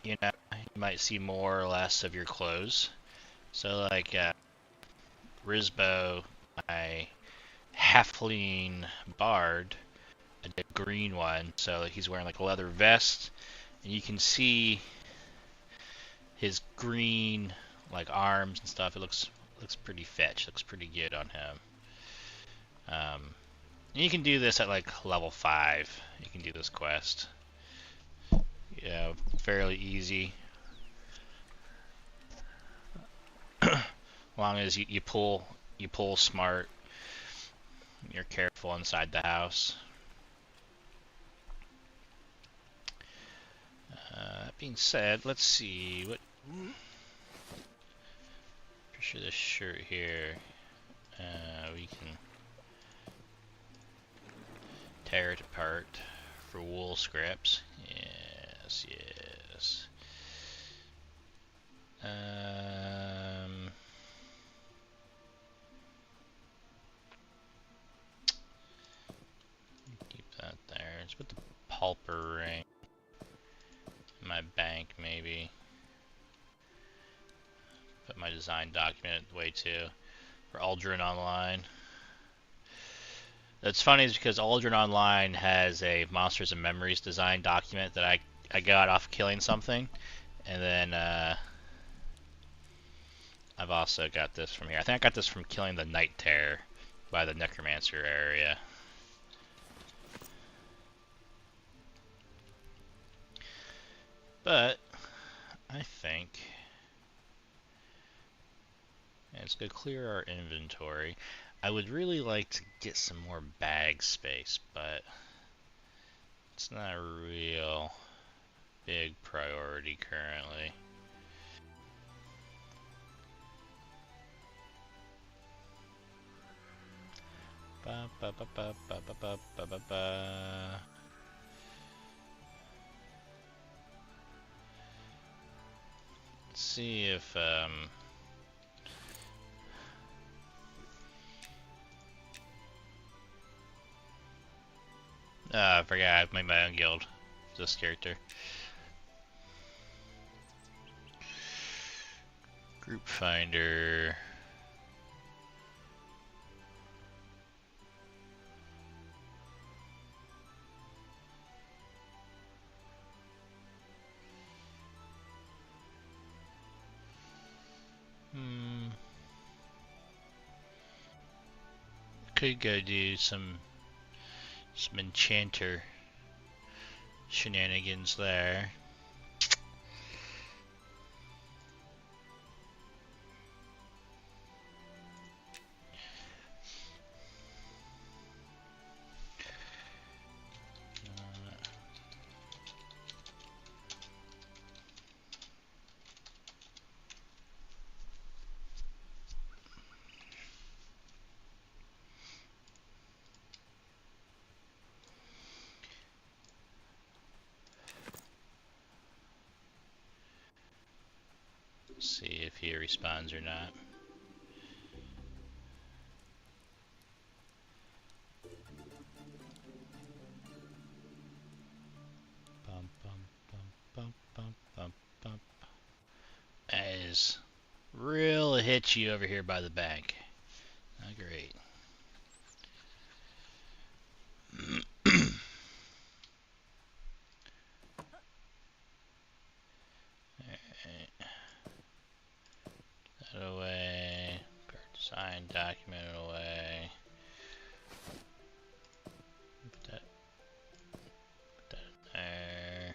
you know, you might see more or less of your clothes. So, like Rizbo, my halfling bard, I did a green one, so he's wearing like a leather vest, and you can see his green like arms and stuff. It looks pretty fetch. Looks pretty good on him. And you can do this at like level 5. You can do this quest. Yeah, fairly easy. As long as you pull smart. You're careful inside the house. That being said, let's see what. Pretty sure this shirt here, we can tear it apart for wool scraps. Yes, yes. Keep that there. Let's put the pulper ring in my bank, maybe. Put my design document away too for Aldrin Online. That's funny is because Aldrin Online has a Monsters and Memories design document that I got off killing something, and then I've also got this from here. I think I got this from killing the Night Terror by the Necromancer area. But I think let's go clear our inventory. I would really like to get some more bag space, but it's not a real big priority currently. Ba, ba, ba, ba, ba, ba, ba, ba, ba, ba. Let's see if I forgot I made my own guild. This character. Group finder. Could go do some Enchanter shenanigans there. See if he responds or not. Bum, bum, bum, bum, bum, bum, bum. That is real hitchy over here by the bank. Not great. That away. Design document away. Put that in there.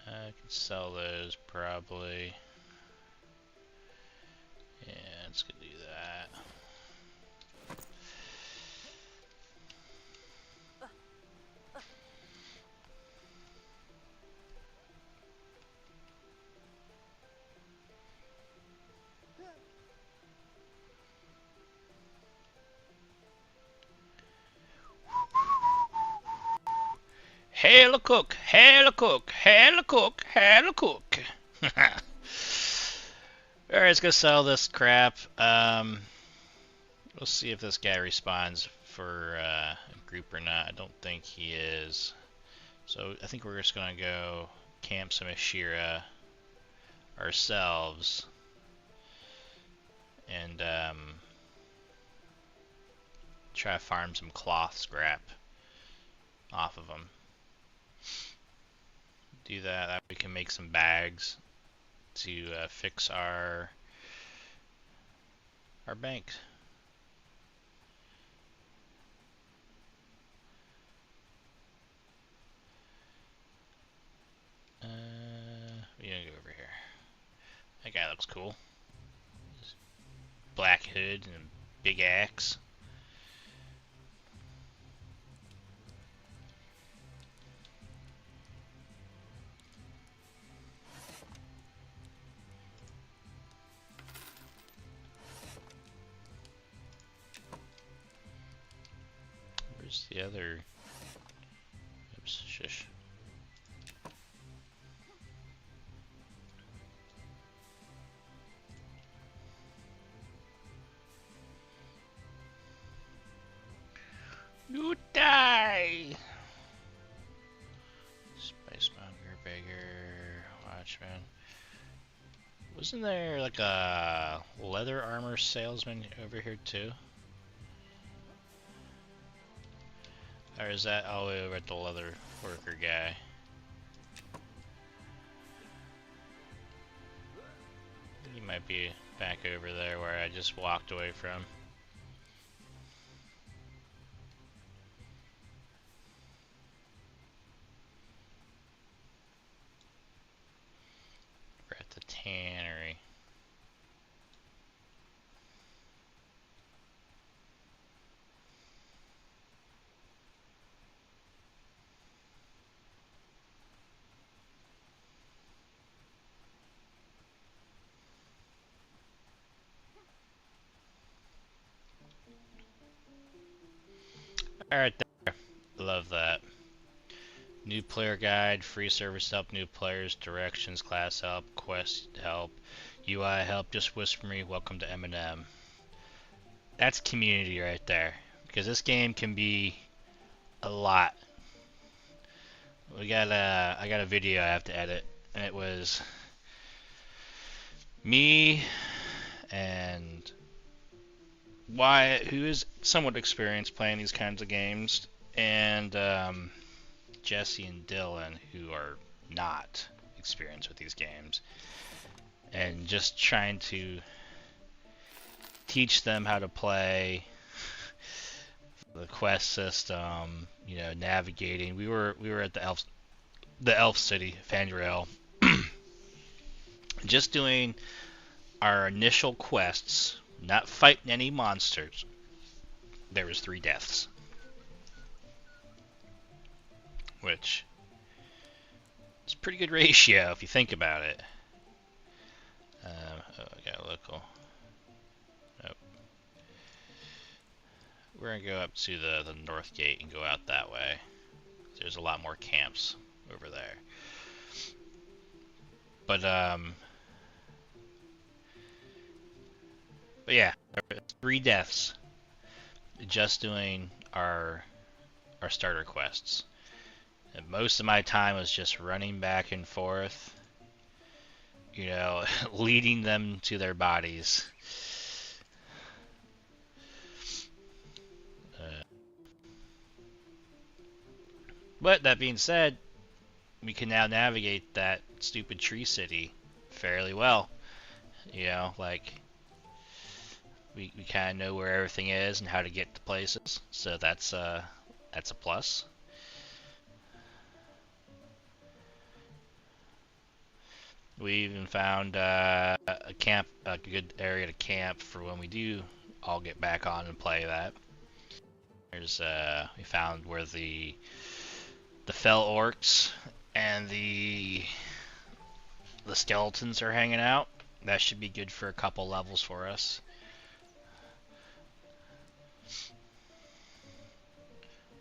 I can sell those probably. Yeah, let's go do that. Hail a cook, hail a cook, hail a cook, hail a cook. Alright, let's go sell this crap. We'll see if this guy responds for a group or not. I don't think he is. So I think we're just gonna go camp some Ashira ourselves and try to farm some cloth scrap off of them. Do that we can make some bags to fix our bank. We're gonna go over here. That guy looks cool. Black hood and big axe. Where's the other? Oops, shush. You die! Spicemonger, beggar, watchman. Wasn't there like a leather armor salesman over here too? Or is that all the way over at the leather worker guy? He might be back over there where I just walked away from. We're at the tannery. Alright there. Love that. New player guide, free service help, new players, directions, class help, quest help, UI help, just whisper me, welcome to M&M. That's community right there. Because this game can be a lot. I got a video I have to edit, and it was me and Wyatt, who is somewhat experienced playing these kinds of games, and Jesse and Dylan, who are not experienced with these games, and just trying to teach them how to play the quest system, you know, navigating. We were at the Elf City, Fandrail, just doing our initial quests, not fighting any monsters. There was 3 deaths, which is a pretty good ratio if you think about it. Oh, I got a local. Nope. We're gonna go up to the north gate and go out that way. There's a lot more camps over there. But yeah, 3 deaths just doing our starter quests. And most of my time was just running back and forth, you know, leading them to their bodies. But that being said, we can now navigate that stupid tree city fairly well. You know, like we kind of know where everything is and how to get to places, so that's a plus. We even found a good area to camp for when we do all get back on and play that. There's we found where the fell orcs and the skeletons are hanging out. That should be good for a couple levels for us.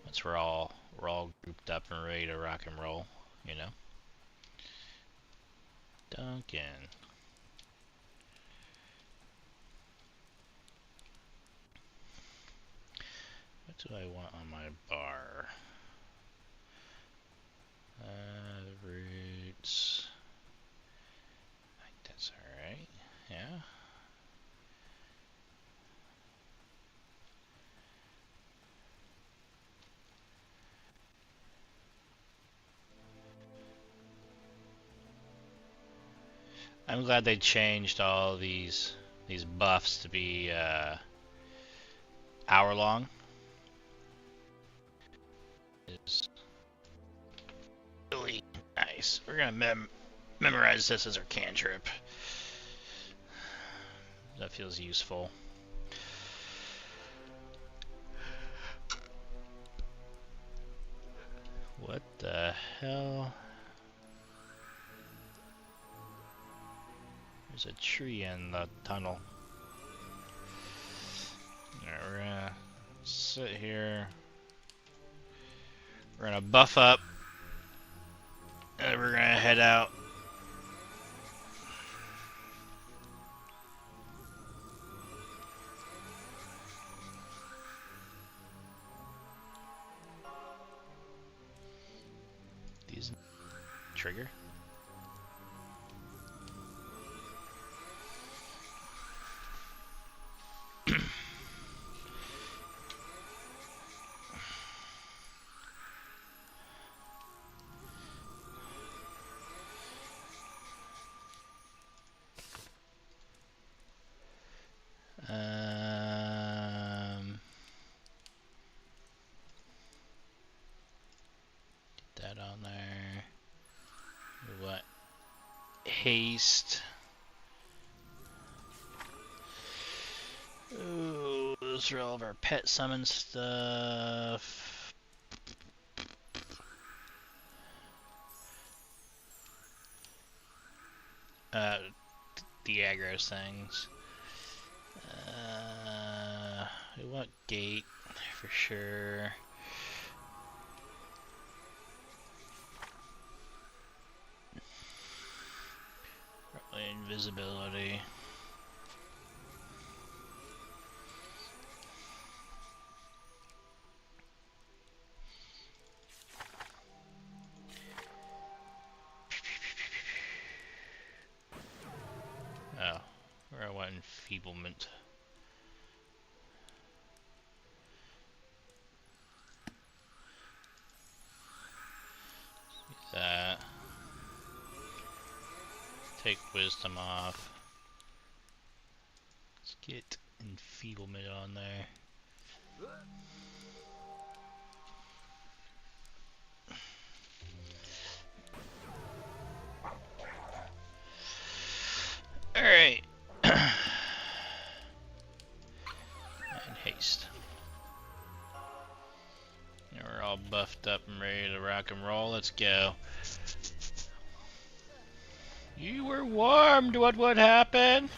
Once we're all grouped up and ready to rock and roll, you know. Duncan. What do I want on my bar? Roots. I think that's alright. Yeah. I'm glad they changed all these buffs to be hour long. It's really nice. We're gonna memorize this as our cantrip. That feels useful. What the hell? There's a tree in the tunnel. Alright, we're gonna sit here. We're gonna buff up. And we're gonna head out. These trigger. haste. Ooh, those are all of our pet summon stuff. The aggro things. We want gate for sure. Probably invisibility. Oh, where I want enfeeblement. That. Take wisdom off. Let's get enfeeblement on there. Alright. And haste. Now we're all buffed up and ready to rock and roll. Let's go. You were warned what would happen.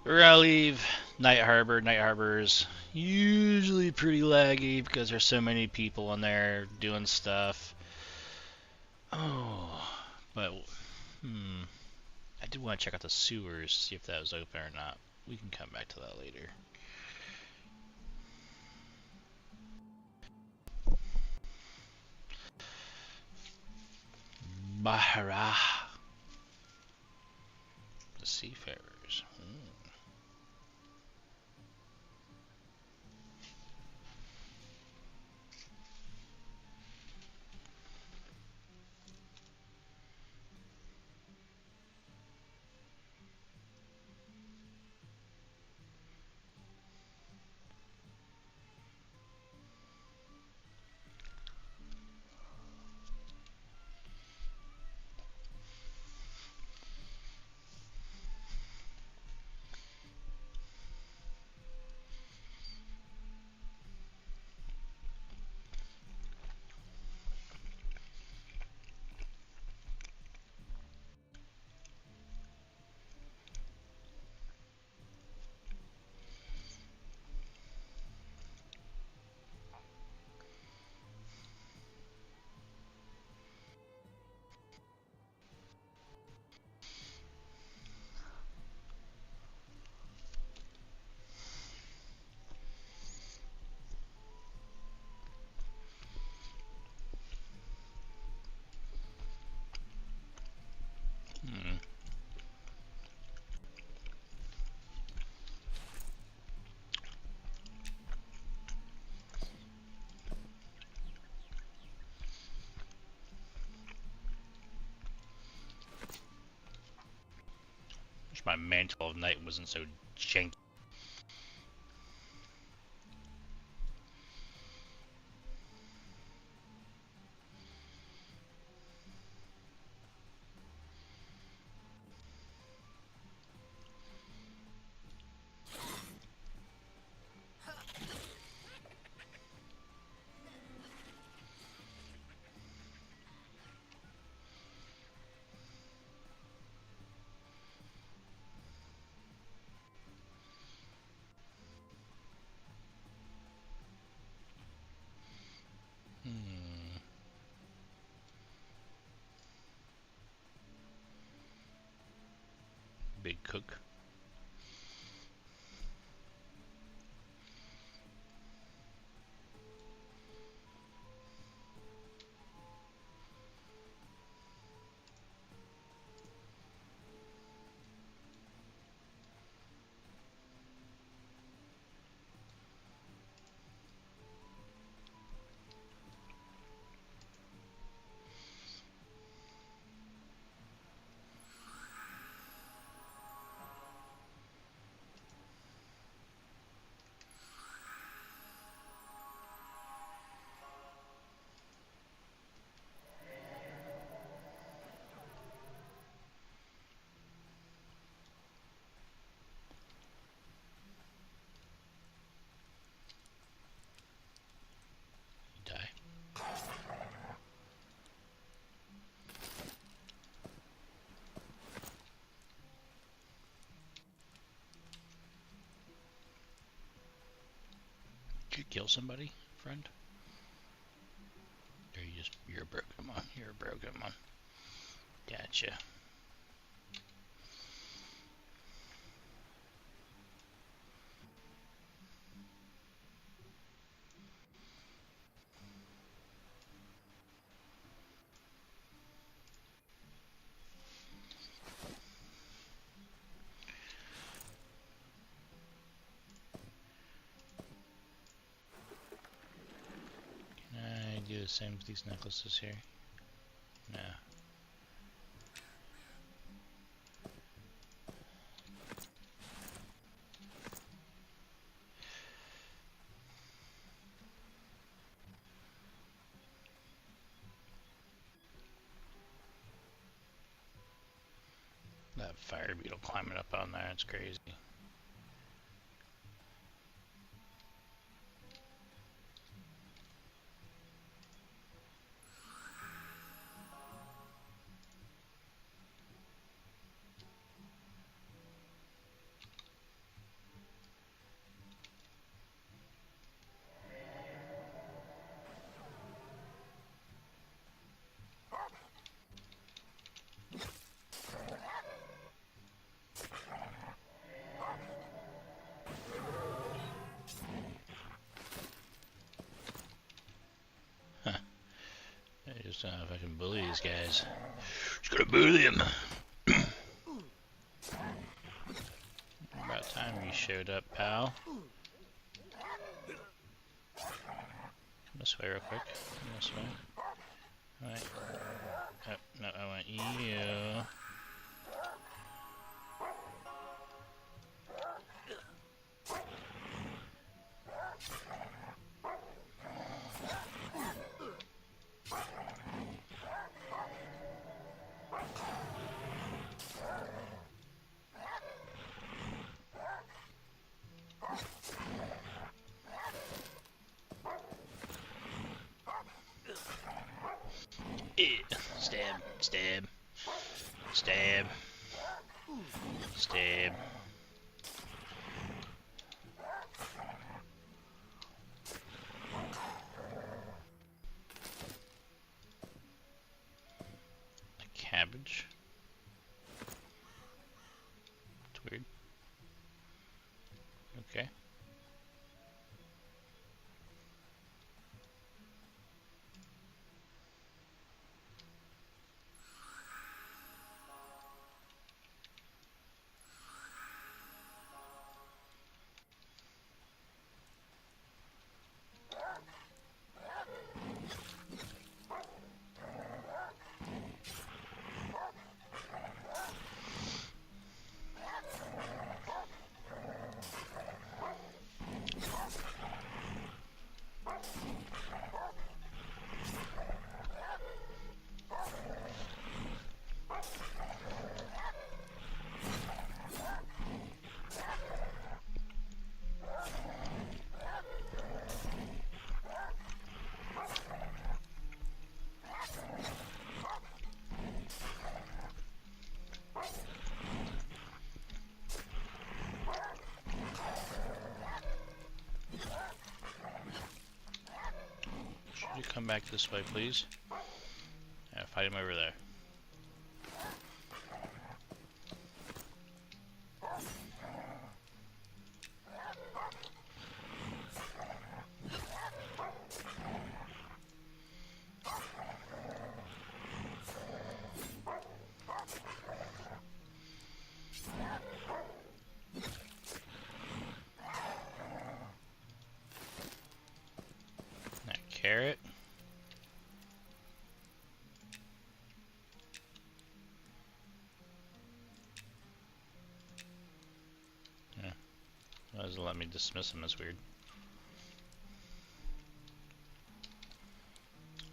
We're gonna leave Night Harbor. Night Harbor is usually pretty laggy because there's so many people in there doing stuff. Oh, but I did want to check out the sewers, see if that was open or not. We can come back to that later. Bahara. The Seafarers. Wish my Mantle of Night wasn't so janky. Big cook. kill somebody, friend? Or you're a broken one. You're a broken one. Gotcha. Can I do the same with these necklaces here? No. That fire beetle climbing up on there, it's crazy. I just don't know if I can bully these guys. Just gotta bully them. About time you showed up, pal. Come this way real quick. Come this way. Alright. Oh, no, I want you. Stab, stab, stab, stab. A cabbage. It's weird. Okay. Should you come back this way, please? Yeah, fight him over there. That carrot. Yeah. Why does it let me dismiss him? That's weird.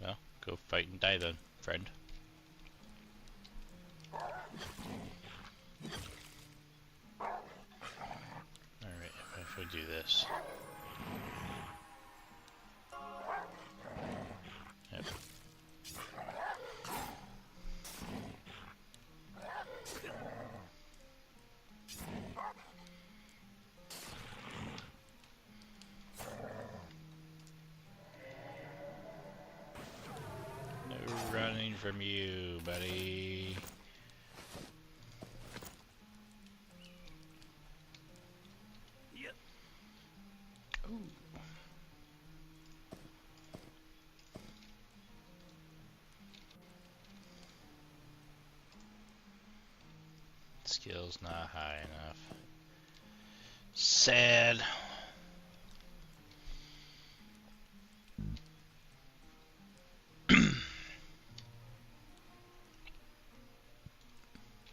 Well, go fight and die then, friend. Alright, if we do this. Yep. running from you, buddy. Yep. Ooh. Skill's not high enough. Sad.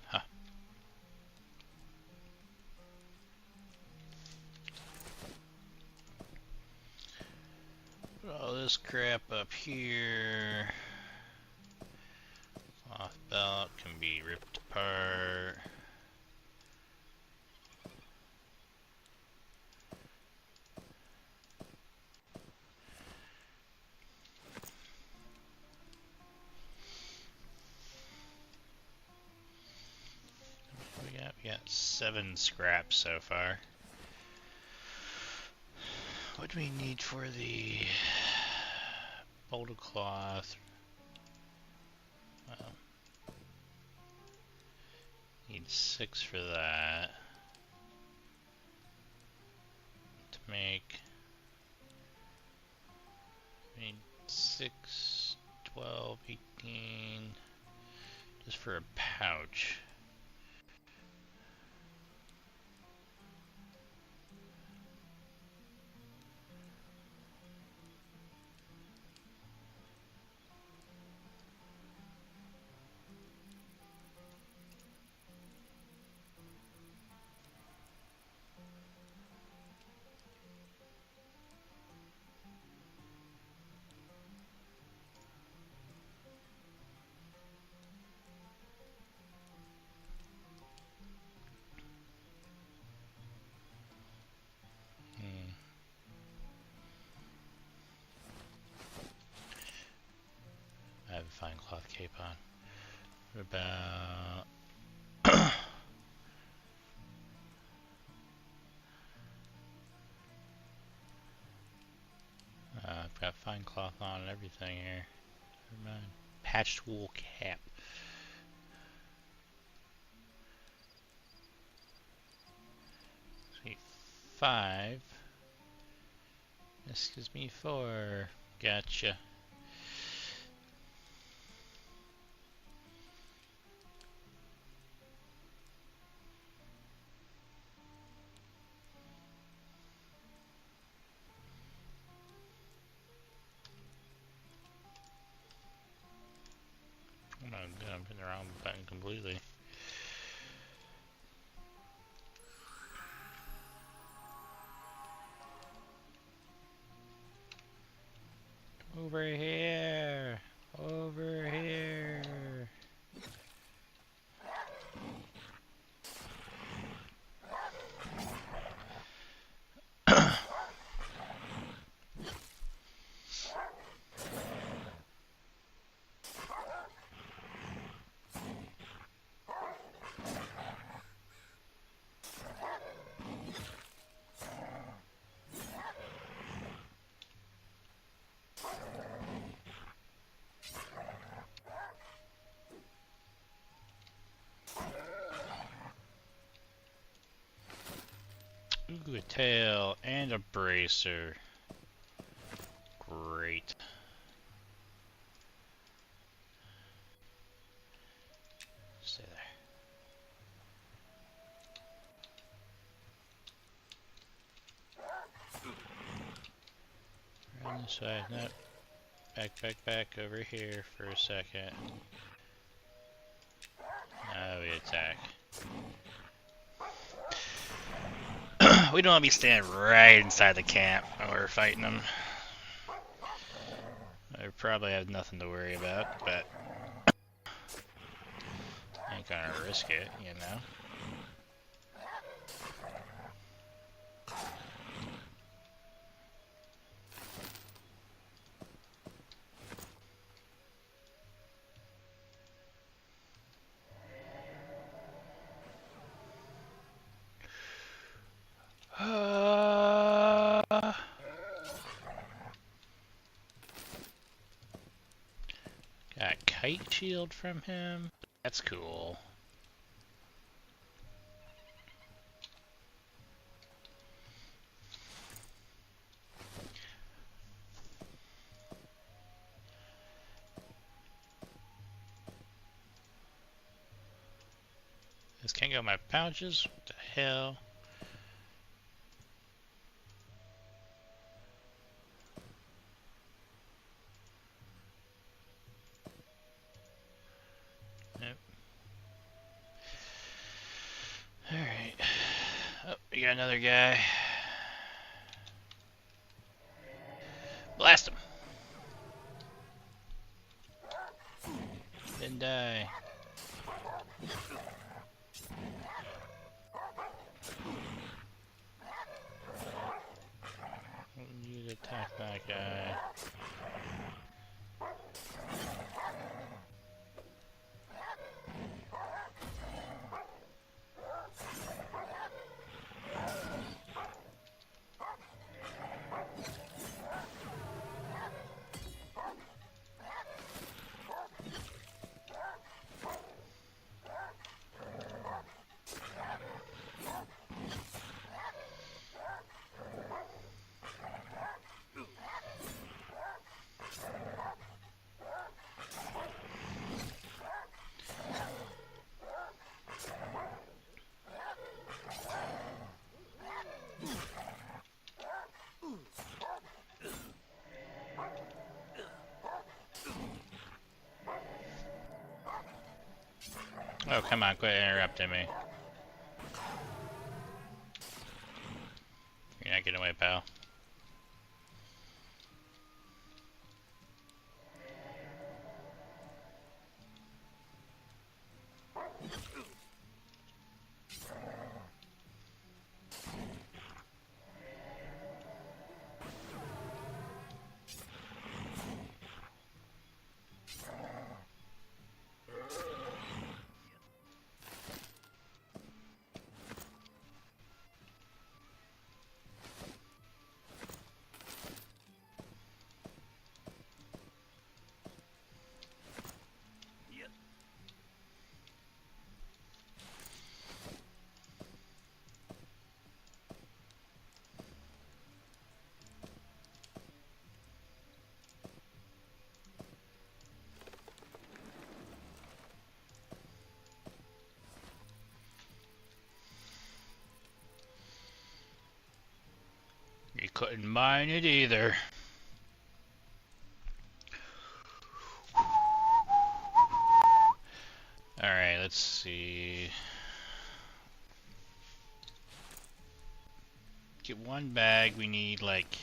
Huh. Put all this crap up here. Cloth belt can be ripped apart. We got 7 scraps so far. What do we need for the bolt of cloth? Need 6 for that. To make. Need 6, 12, 18. Just for a pouch. I have a fine cloth cape on. What about I've got fine cloth on and everything here. Never mind. Patched wool cap. Sweet. 5. This gives me 4. Gotcha. Oh my god, I'm hitting the wrong button completely. Over here! Over here! Ooh, a tail and a bracer. Great. Stay there. Around this way. Nope. Back over here for a second. Now we attack. We don't want to be standing right inside the camp when we're fighting them. I probably have nothing to worry about, but ain't gonna risk it, you know? Got kite shield from him. That's cool. This can't go in my pouches. What the hell? Nope. Alright. Oh, we got another guy. Blast him! Didn't die. You attack that guy. Oh, come on, quit interrupting me. You're not getting away, pal. Yep. You couldn't mine it either. Alright, let's see. Get one bag, we need like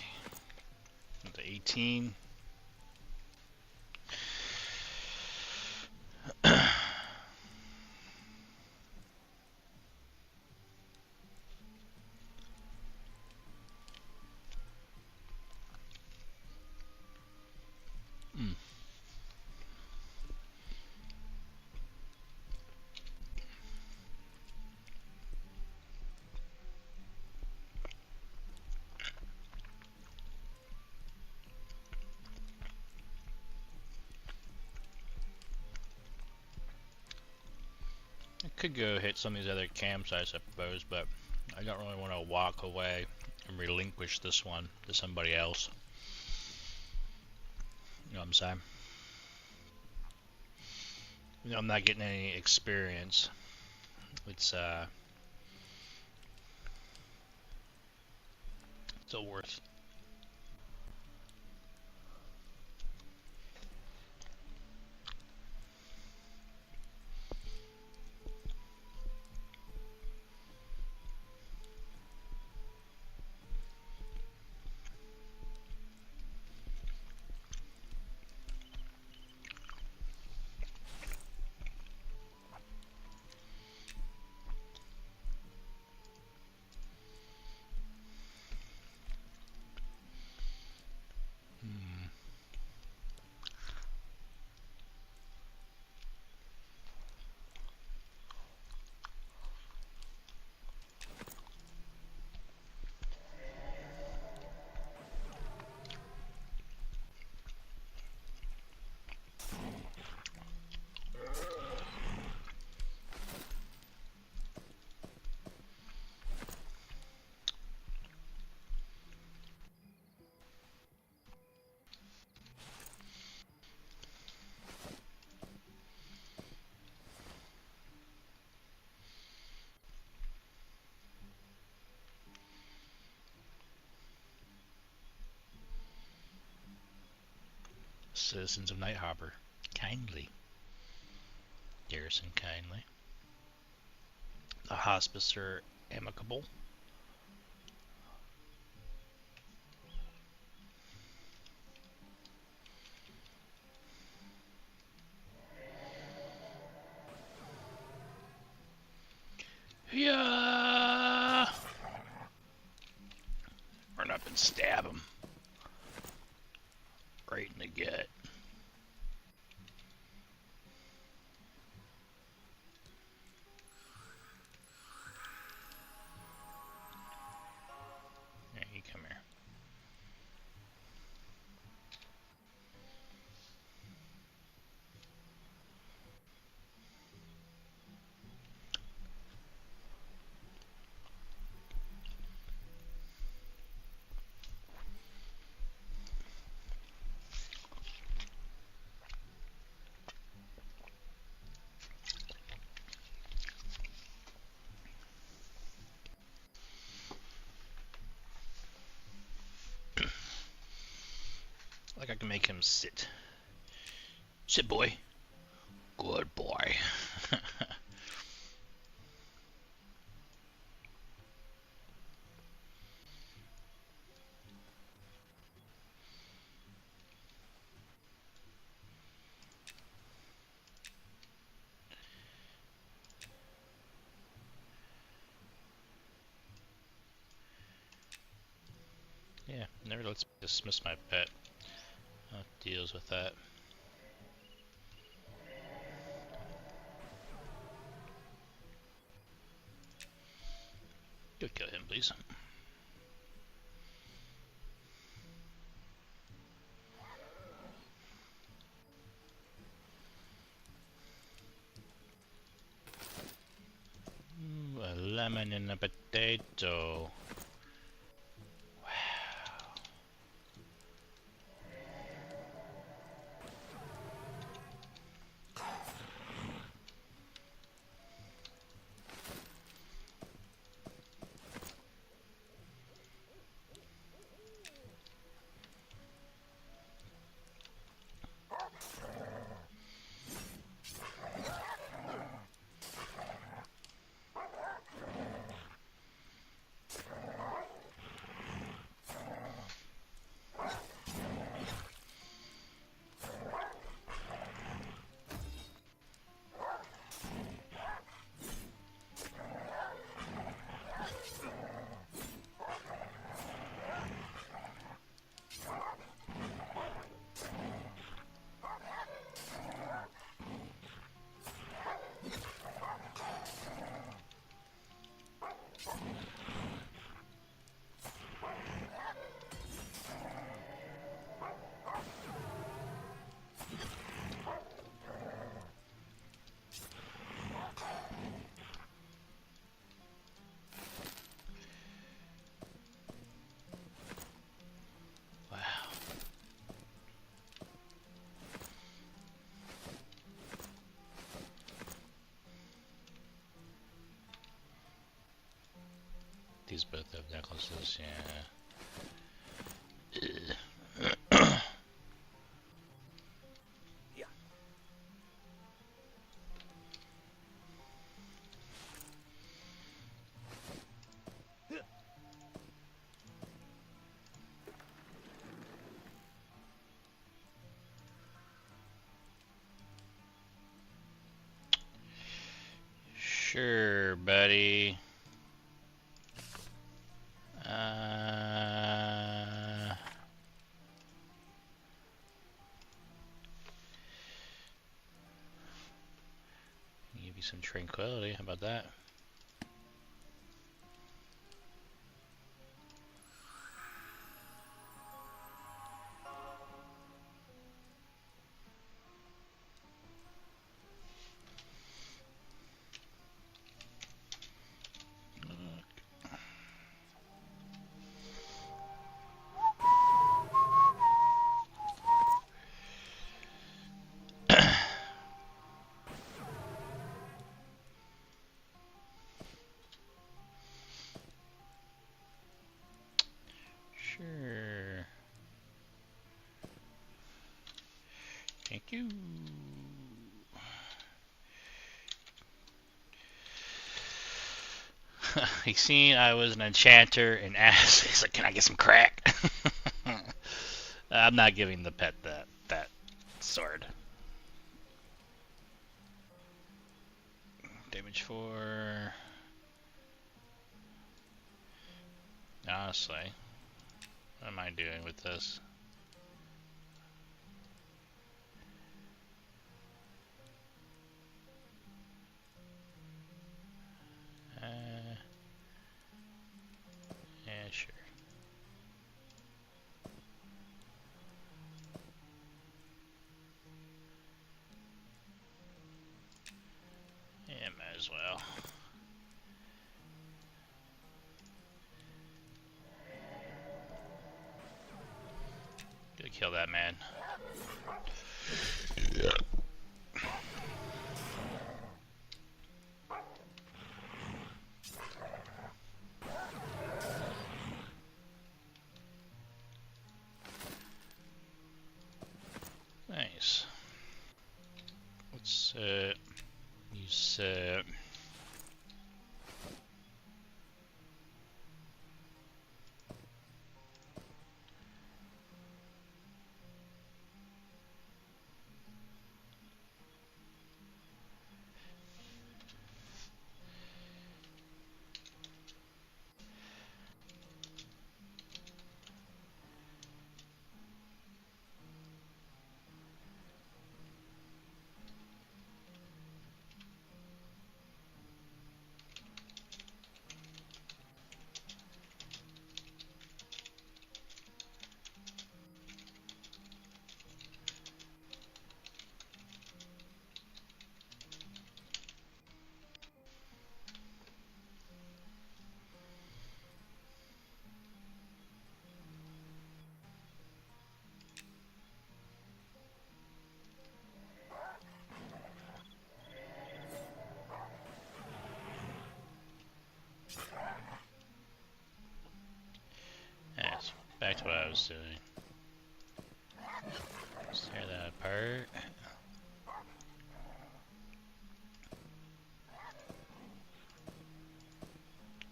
18. I could go hit some of these other campsites, I suppose, but I don't really want to walk away and relinquish this one to somebody else. You know what I'm saying? You know, I'm not getting any experience. It's still worth. Citizens of Night Harbor, kindly. Garrison, kindly. The hospice are amicable. Yeah. Run up and stab him. Right in the gut. There, you come here. Like I can make him sit. Sit, boy. Good boy. Yeah, never lets me dismiss my pet. Deals with that. Go kill him, please. Ooh, a lemon and a potato. These both have necklaces, yeah. Yeah. Sure, buddy. Give you some tranquility. How about that? Pew. He seen I was an enchanter and asked, he's like, "Can I get some crack?" I'm not giving the pet that sword. Damage 4. Honestly, what am I doing with this? Yeah, sure. Yeah, might as well. Gotta kill that man. Yeah. Nice. Let's use yes, back to what I was doing. Let's tear that apart.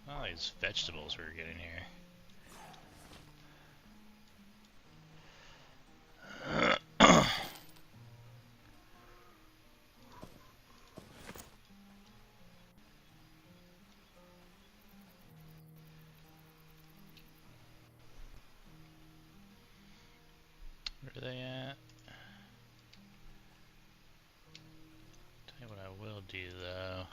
All these vegetables we're getting here. Where are they at? Tell you what I will do though.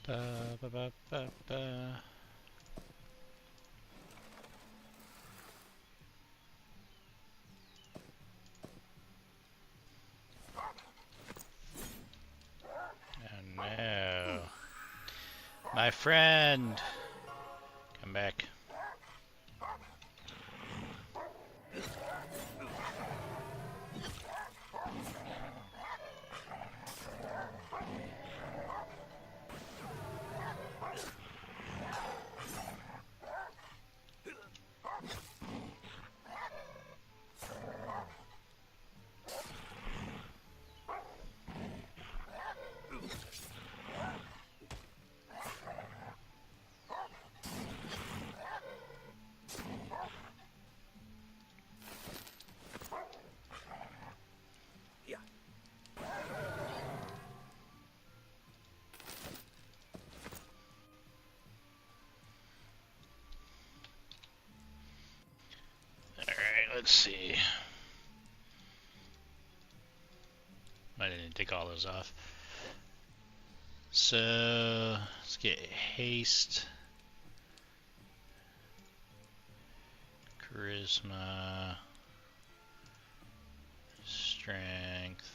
Ba, ba, ba, ba, ba. Oh no. My friend! Come back. let's see. I didn't take all those off. So let's get haste, charisma, strength,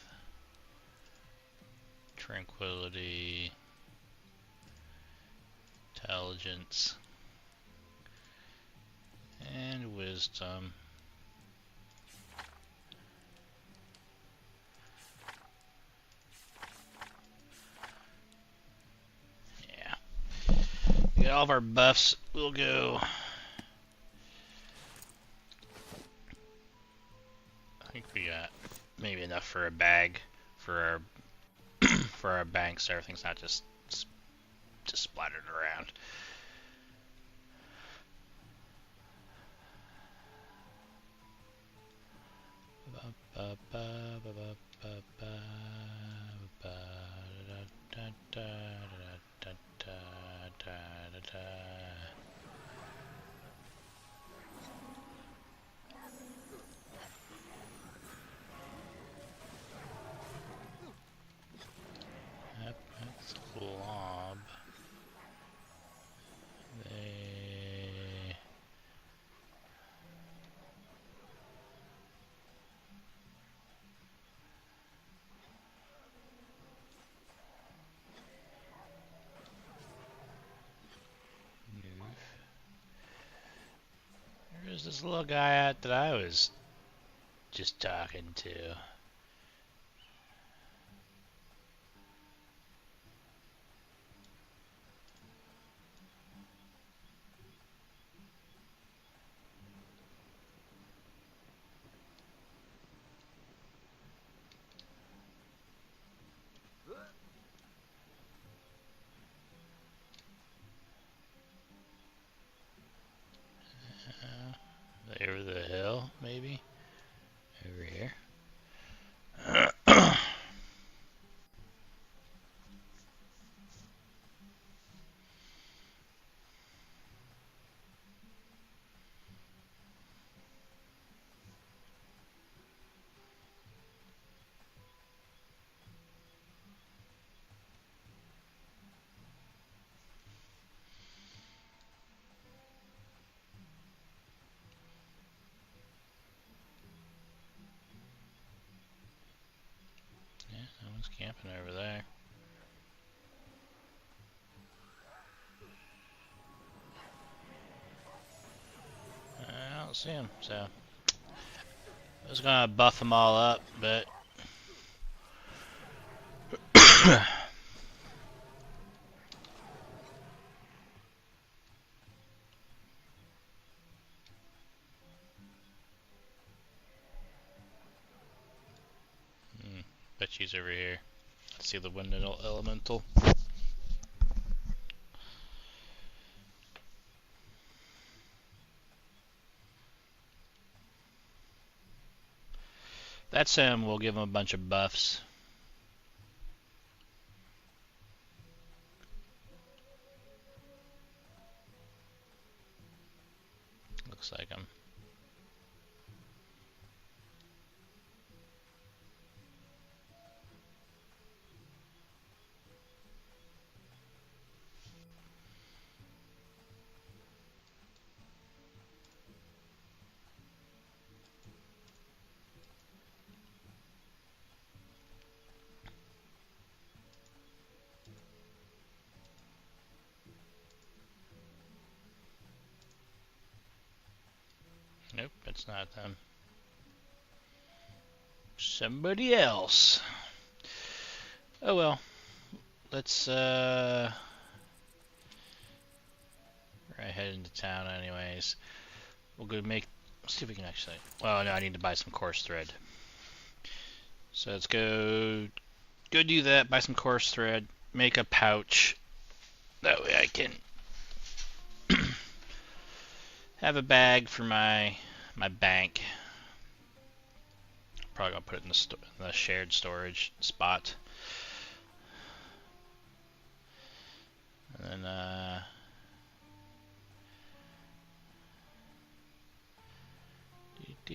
tranquility, intelligence, and wisdom. Yeah. Get all of our buffs. We'll go. I think we got maybe enough for a bag for our for our bank, so everything's not just splattered around. Yep, that's Glob. They... Where's this little guy at that I was just talking to? Over the hill, maybe? Over here. Yeah, no one's camping over there. I don't see him, so I was gonna buff them all up, but bet she's over here. See the wind elemental. That's him. We'll give him a bunch of buffs. Looks like him. Nope, it's not them. Somebody else. Oh well. Let's right head into town anyways. We'll go make. Let's see if we can actually. Well, no, I need to buy some coarse thread. So let's go do that. Buy some coarse thread. Make a pouch. That way I can have a bag for my bank. Probably gonna put it in the shared storage spot. And then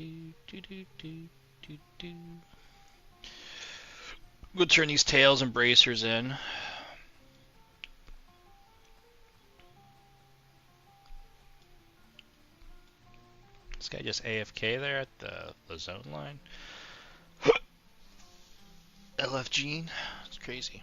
do, do, do, do, do, do. We'll turn these tails and bracers in. This guy just AFK there at the zone line. LF Gene. It's crazy.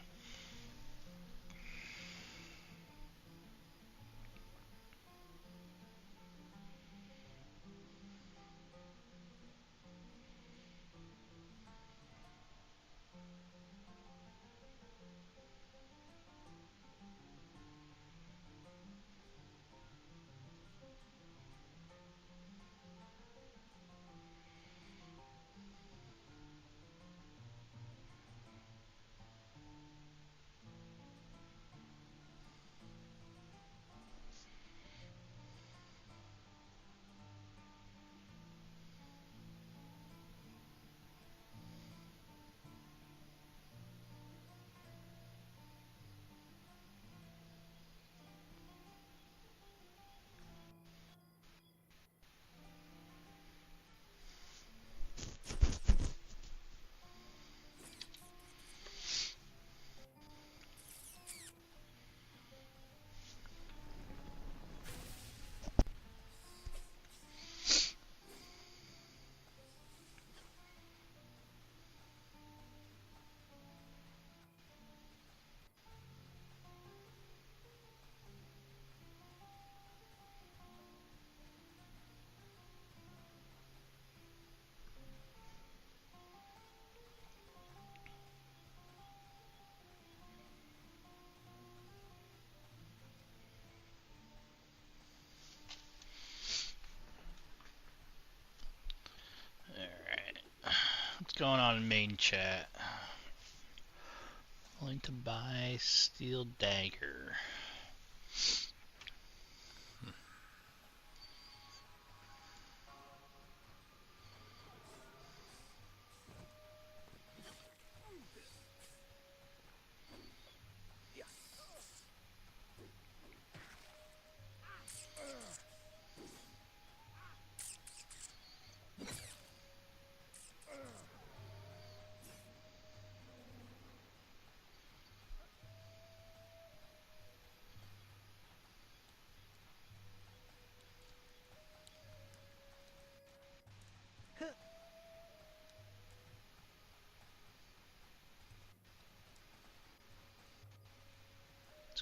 Alright. What's going on in main chat? Willing to buy steel dagger.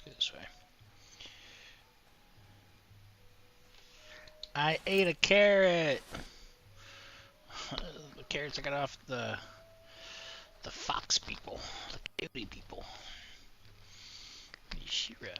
Let's go this way. I ate a carrot! The carrots I got off the fox people, the coyote people. Yashira.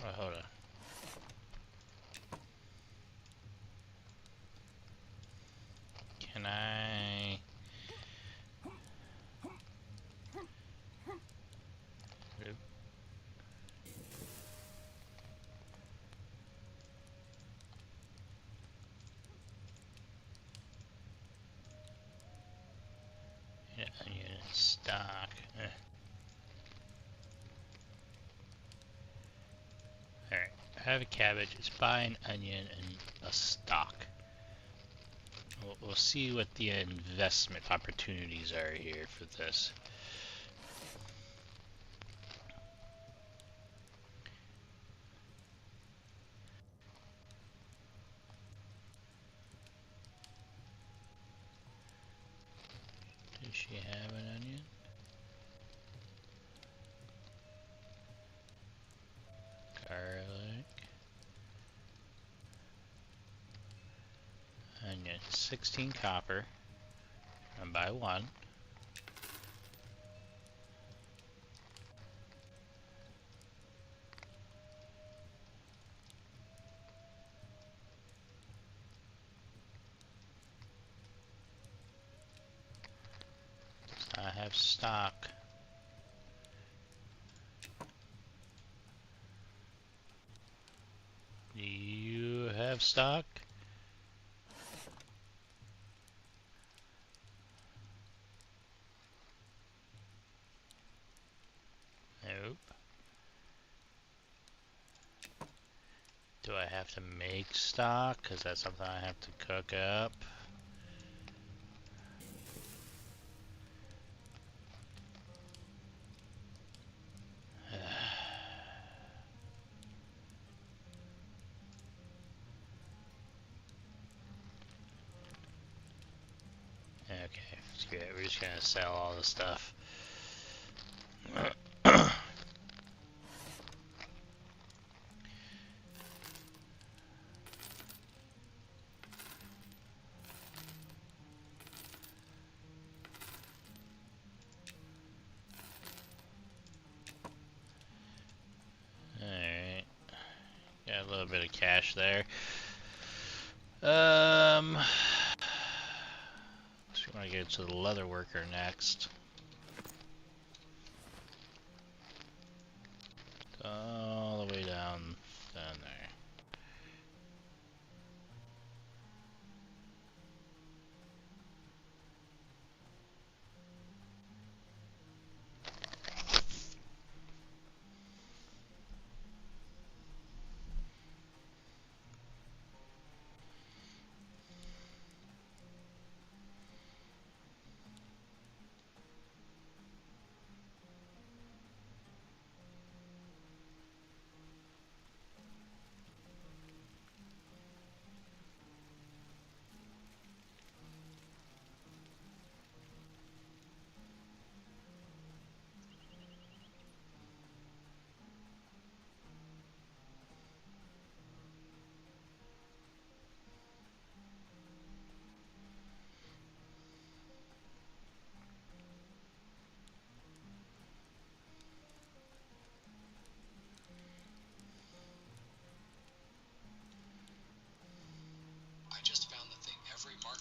Oh, hold on. Can I... Yeah, onion and stock. Alright, I have a cabbage. Let's buy an onion and a stock. We'll see what the investment opportunities are here for this. Does she have an onion? Garlic. Onion. 16 copper. And buy one. I have stock. have stock? Nope. Do I have to make stock? Because that's something I have to cook up. Okay, screw it. We're just gonna sell all the stuff. Alright. Got a little bit of cash there. So we want to get to the leather worker next. All the way down there. I just found the thing every mark.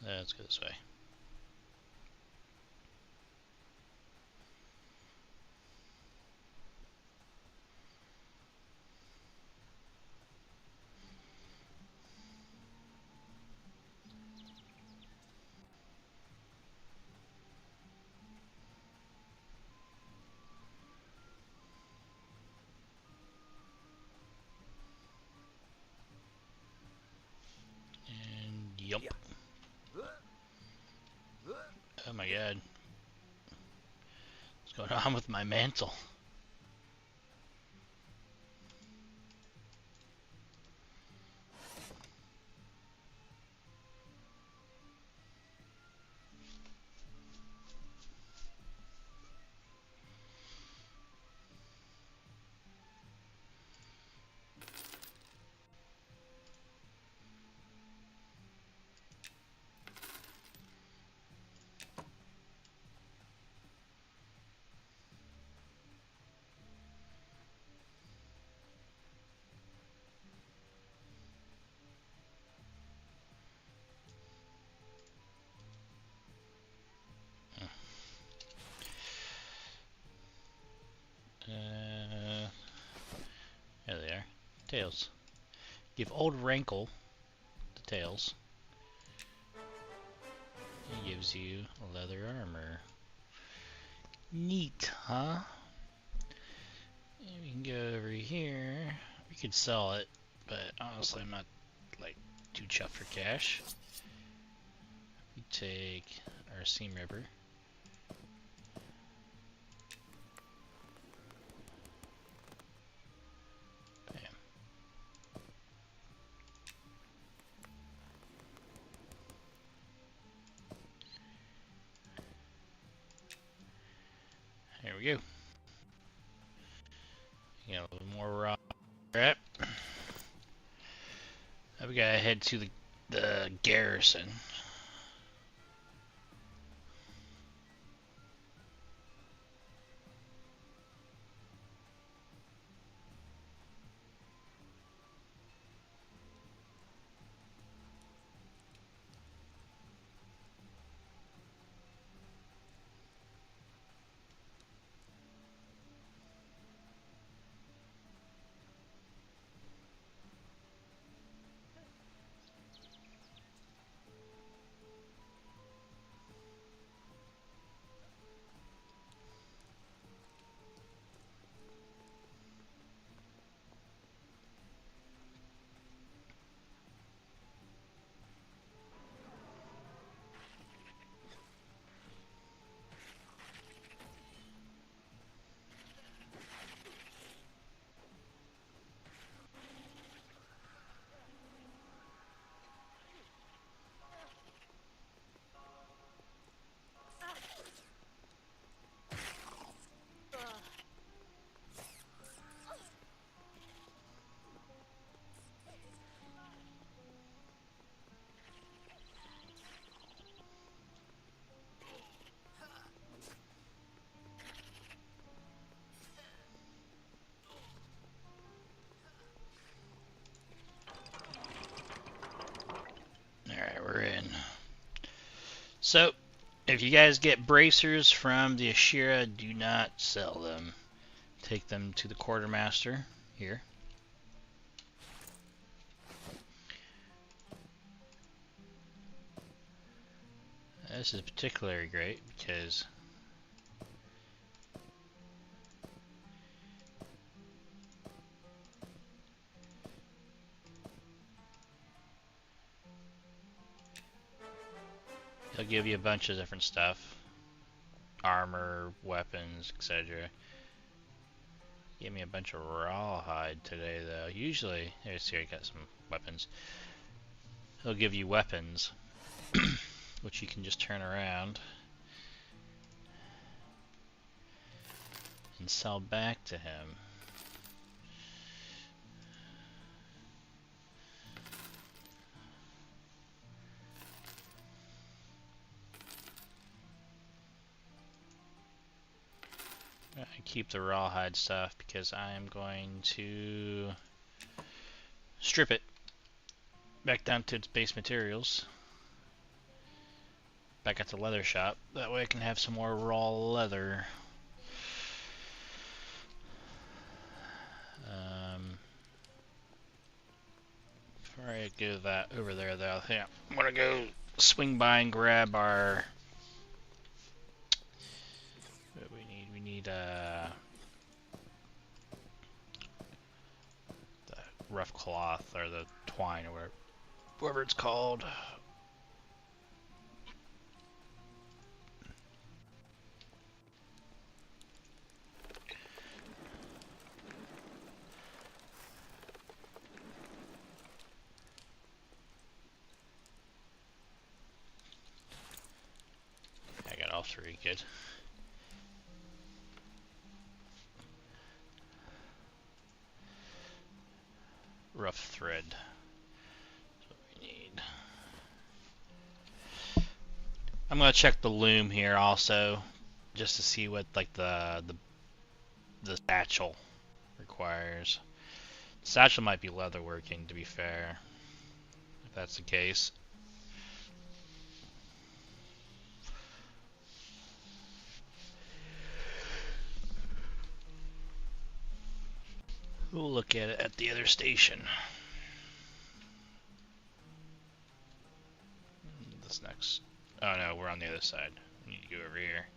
Let's go this way. And yup. Yep. Oh my god. What's going on with my mantle? There they are. Tails. Give old Rankle the tails. He gives you leather armor. Neat, huh? And we can go over here. We could sell it, but honestly, I'm not like too chuffed for cash. We take our seam ripper. we go. Got a little more raw crap. Now we gotta head to the garrison. Alright, we're in. So, if you guys get bracers from the Ashira, do not sell them. Take them to the quartermaster here. This is particularly great because he'll give you a bunch of different stuff. Armor, weapons, etc. Gave me a bunch of rawhide today though. Usually, here's here, I got some weapons. He'll give you weapons, which you can just turn around and sell back to him. I keep the rawhide stuff because I am going to strip it back down to its base materials. Back at the leather shop. That way I can have some more raw leather. Before I do that over there though, yeah, I'm gonna go swing by and grab our... What do we need? We need the rough cloth or the twine or whatever it's called. I got all three, good. Rough thread. That's what we need. I'm gonna check the loom here also, just to see what like the satchel requires. The satchel might be leather working, to be fair, if that's the case. We'll look at it at the other station. This next. Oh no, we're on the other side. We need to go over here.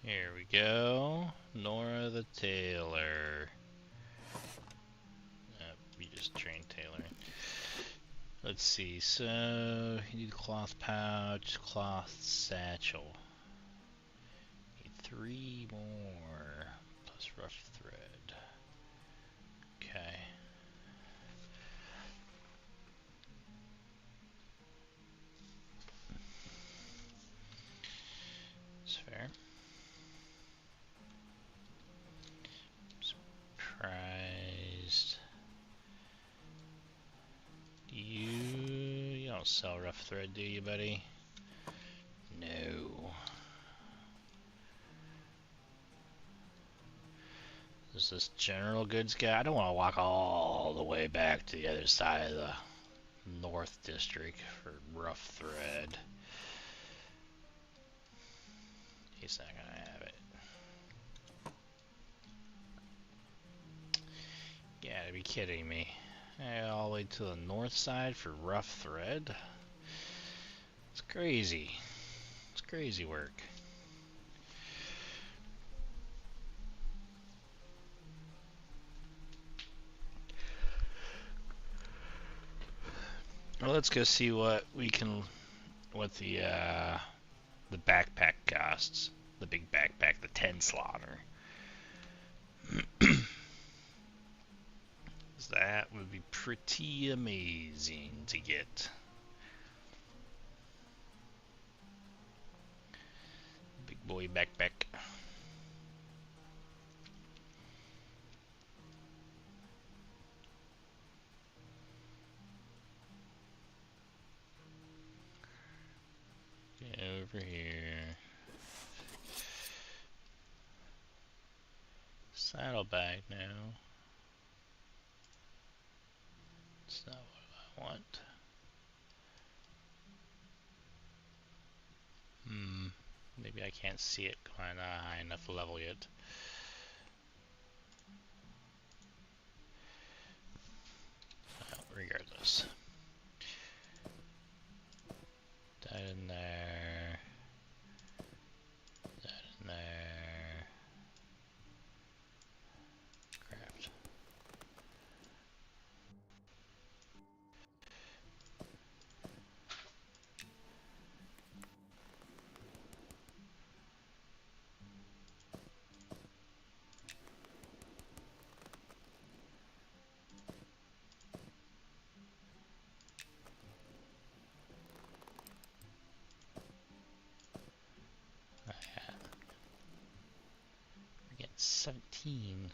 Here we go. Nora the tailor. We just trained tailoring. Let's see. So you need cloth pouch, cloth satchel. Need 3 more plus rough thread. Okay. don't sell rough thread, do you, buddy? No. Is this general goods guy? I don't want to walk all the way back to the other side of the North District for rough thread. He's not gonna have it. You gotta be kidding me. All the way to the north side for rough thread? It's crazy. It's crazy work. Well, let's go see what the backpack costs. The big backpack, the 10 slaughter. That would be pretty amazing to get. Big boy backpack. Get over here. Saddlebag now. That's not what I want. Maybe I can't see it. I'm not high enough level yet. Regardless. That in there. That in there. Craft. We're getting 17.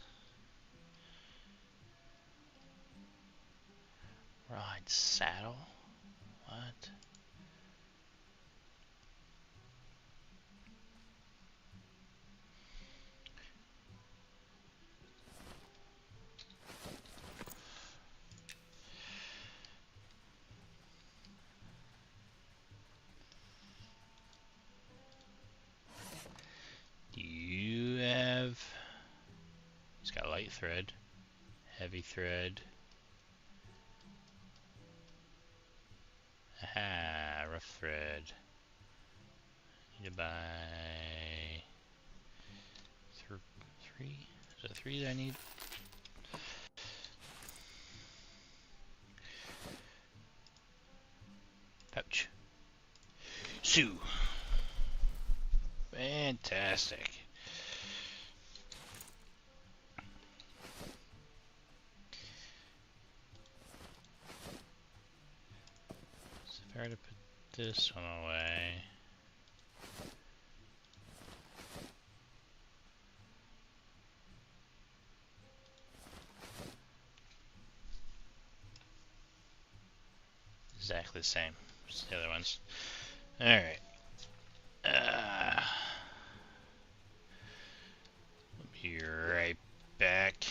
Ride saddle? What? Do you have... It's got light thread, heavy thread. Aha, rough thread. Need to buy... three? Is it 3 that I need? Pouch. Sue. Fantastic. So if I were to put this one away... Exactly the same as the other ones. Alright. I'll be right back.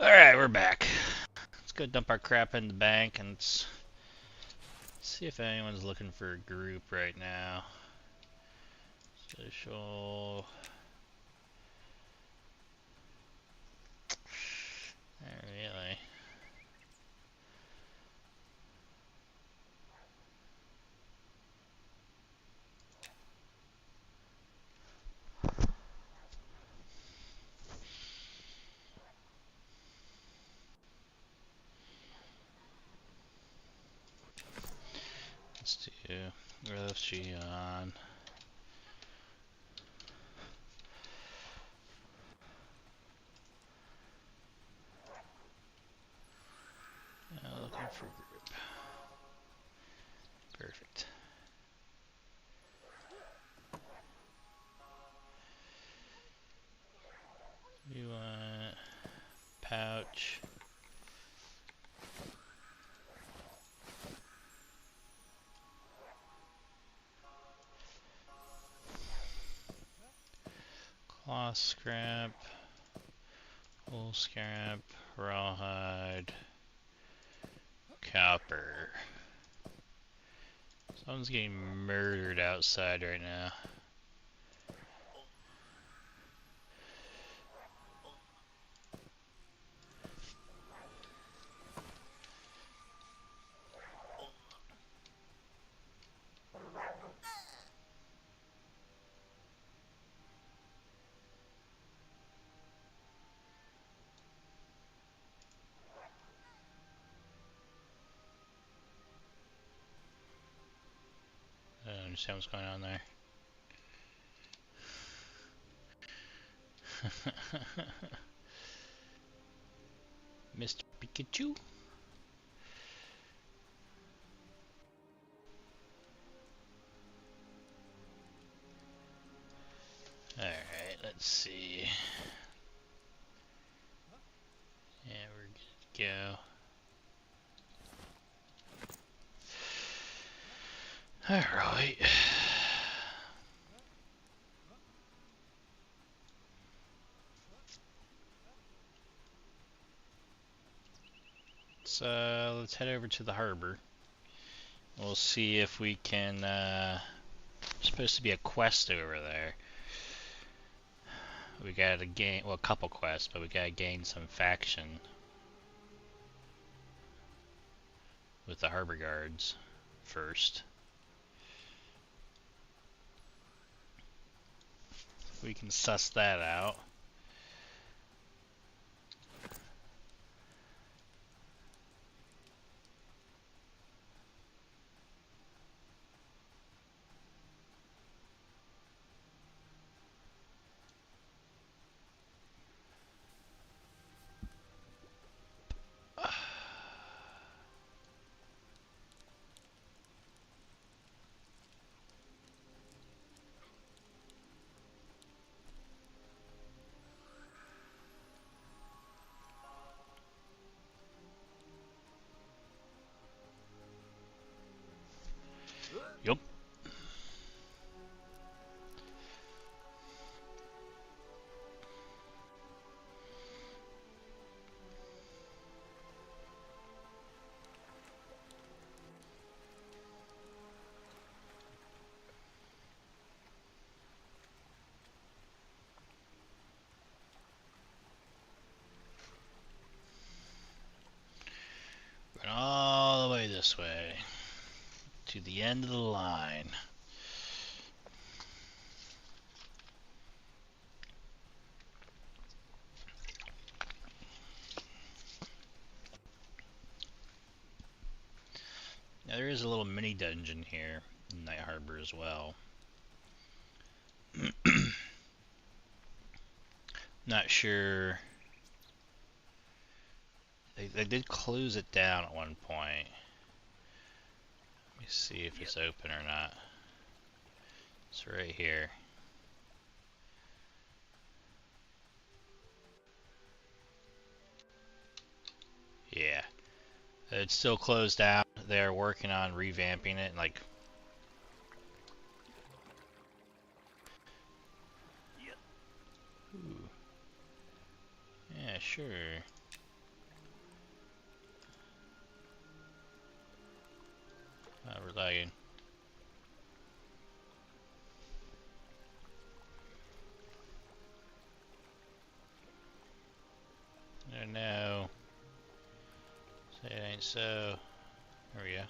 Alright, we're back. Let's go dump our crap in the bank and see if anyone's looking for a group right now. Social. Not really. Let's do Roshi on. Looking for a group. Perfect. You want pouch. Cloth scrap. Wool scrap. Rawhide. Copper. Someone's getting murdered outside right now. I don't understand what's going on there. Mr. Pikachu? Alright, let's see. Yeah, we're good to go. Alright. So let's head over to the harbor. We'll see if we can, there's supposed to be a quest over there. We gotta gain, well, a couple quests, but we gotta gain some faction with the harbor guards first. We can suss that out. Yup. Run all the way this way to the end of the line. Now there is a little mini dungeon here in Night Harbor as well. Not sure. They did close it down at one point. Let me see if it's open or not. It's right here. Yeah. It's still closed down. They're working on revamping it and like. Ooh. Yeah, sure. lagging. Oh no. Say it ain't so. There we go.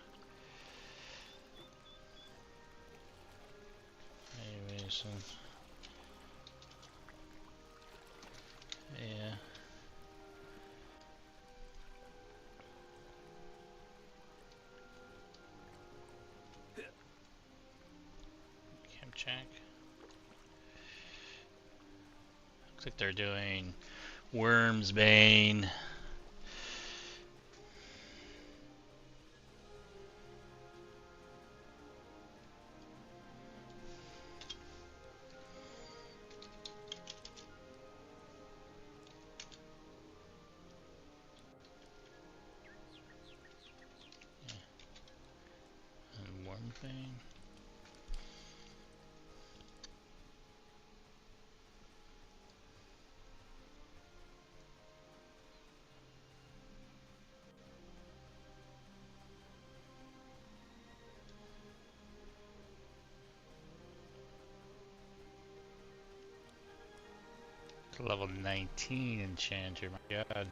Hey, Waesin. Yeah. Camp check. Looks like they're doing Worm's Bane. And Worm's Bane. Level 19 Enchanter, my god.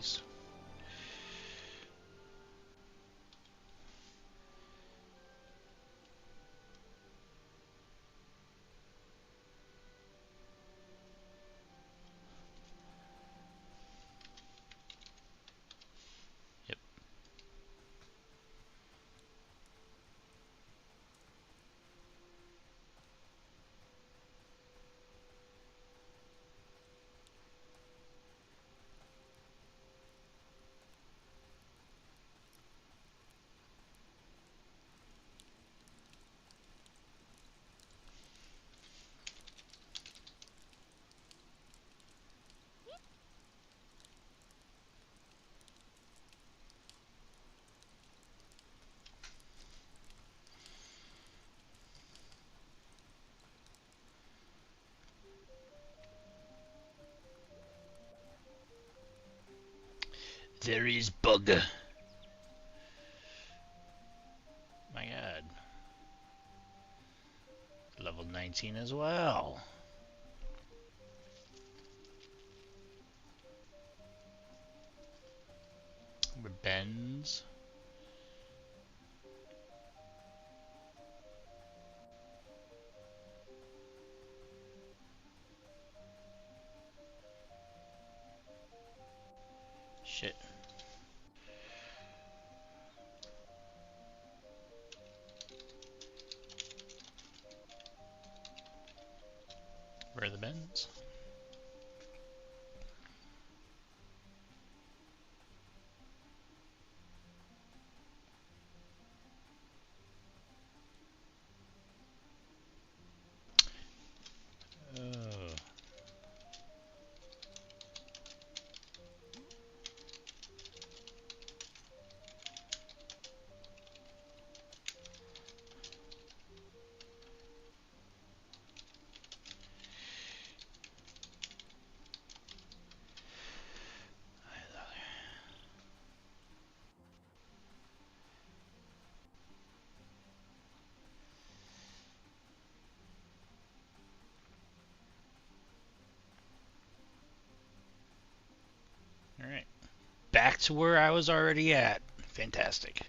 Jeez. Yep. There is bug. My god. Level 19 as well. Bends. Shit. Where are the bends? Oh. Alright. Back to where I was already at. Fantastic.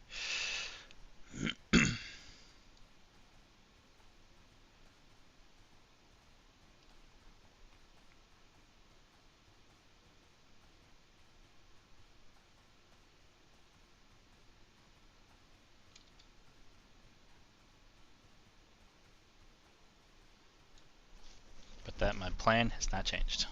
But that my plan has not changed.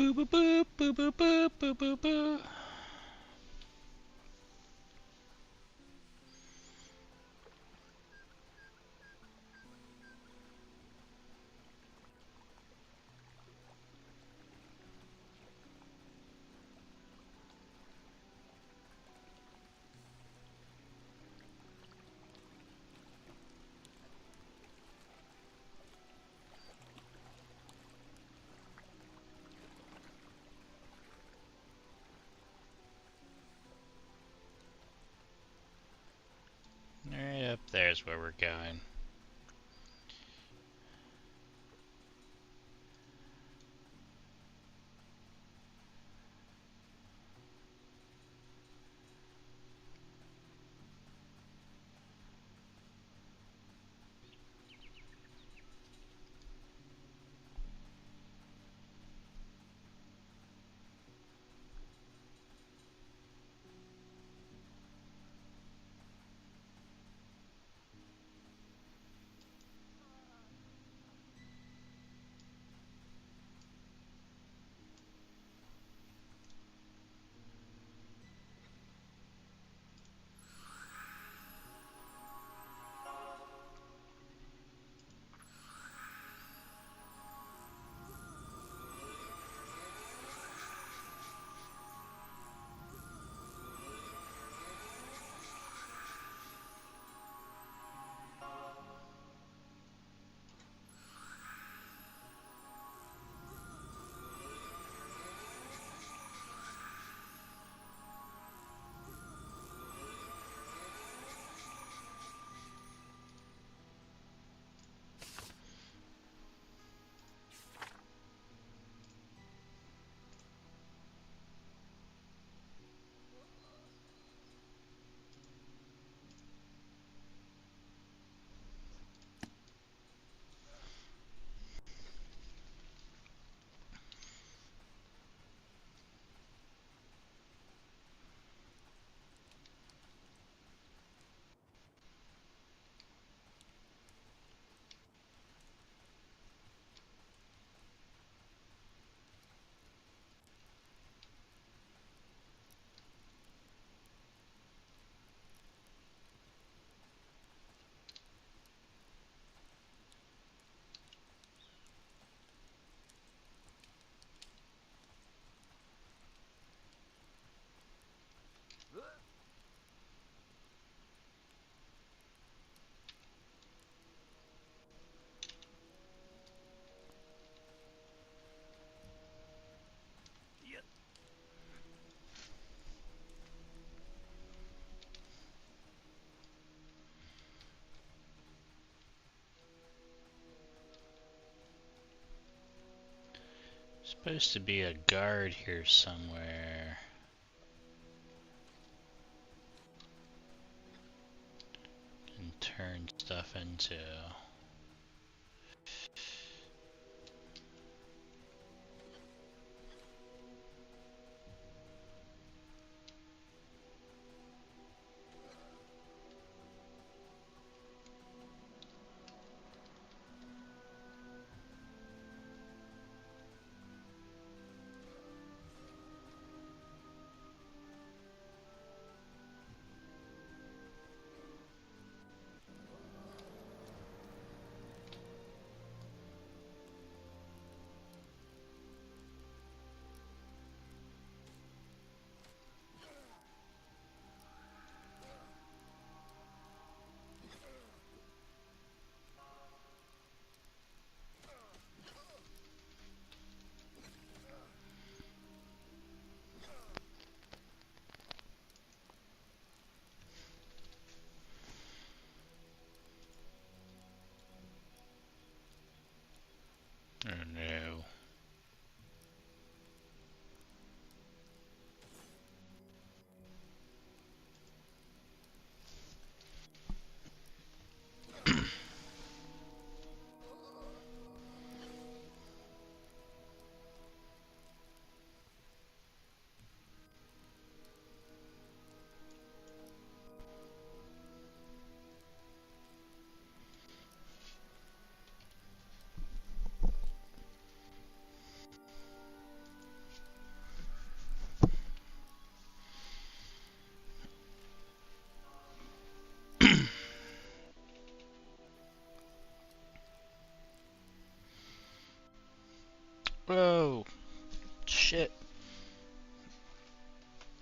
Boo boo boo boo boo boo boo boo boo. Right up there's where we're going. Yep. Supposed to be a guard here somewhere. Can turn stuff into. Whoa. Shit.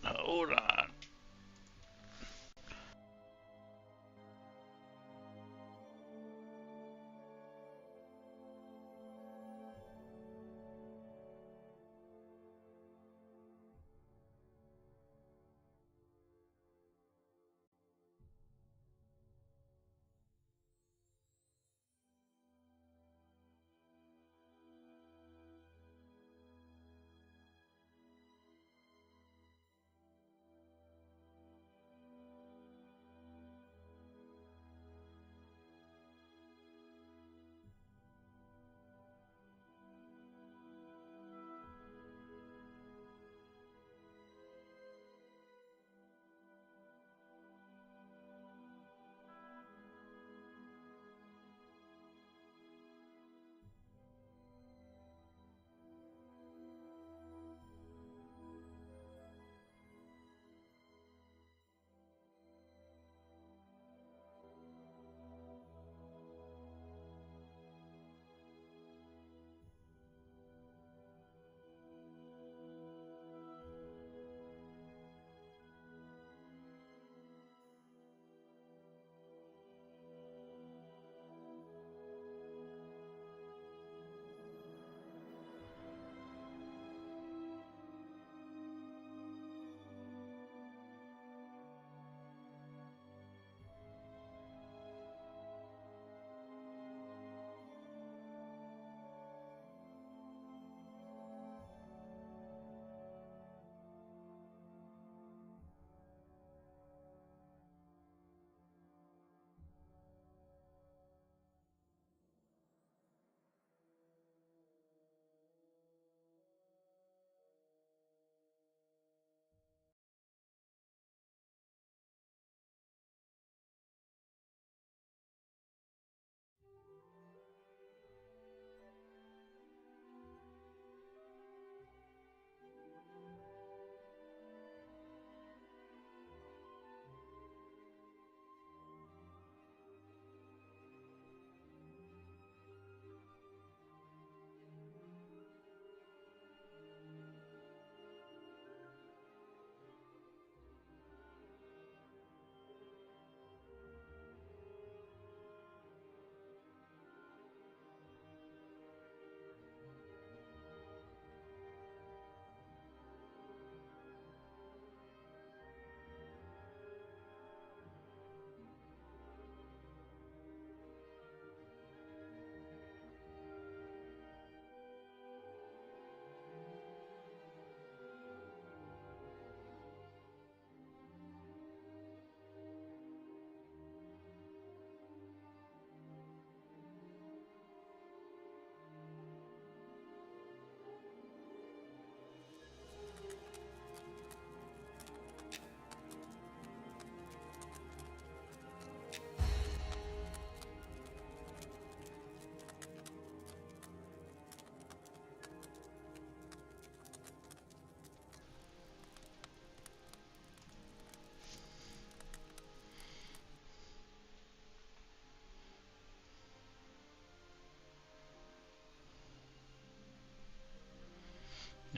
Hold on.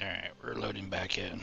Alright, we're loading back in.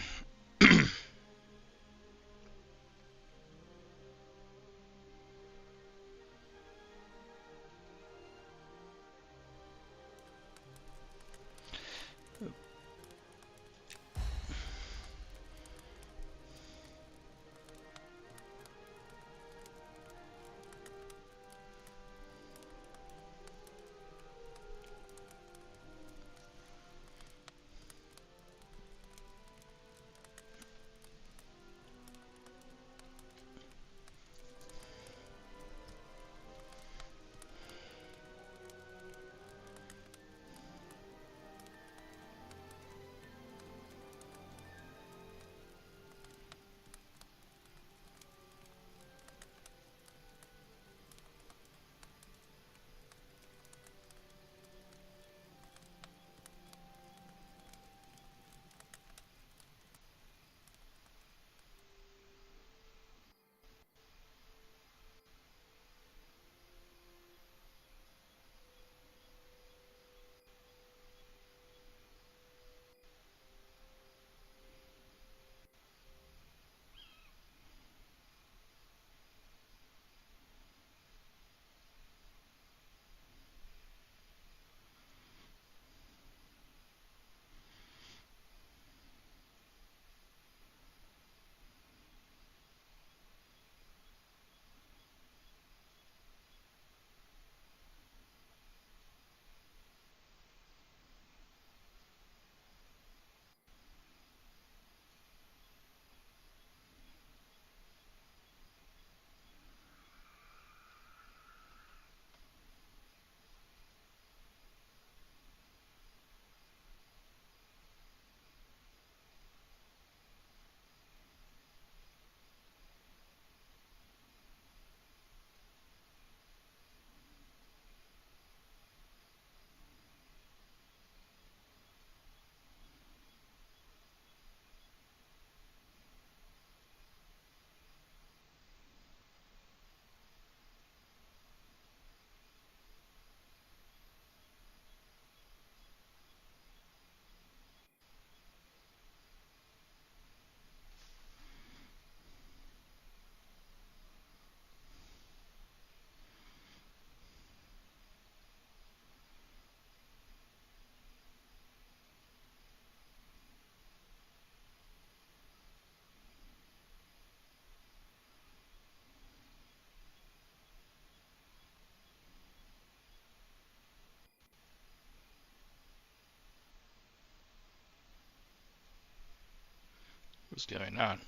What's going on?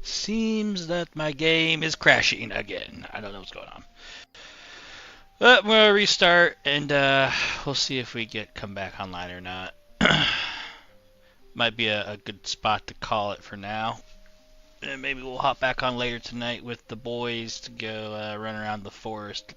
Seems that my game is crashing again. I don't know what's going on. But we'll restart and we'll see if we come back online or not. Might be a good spot to call it for now. And maybe we'll hop back on later tonight with the boys to go run around the forest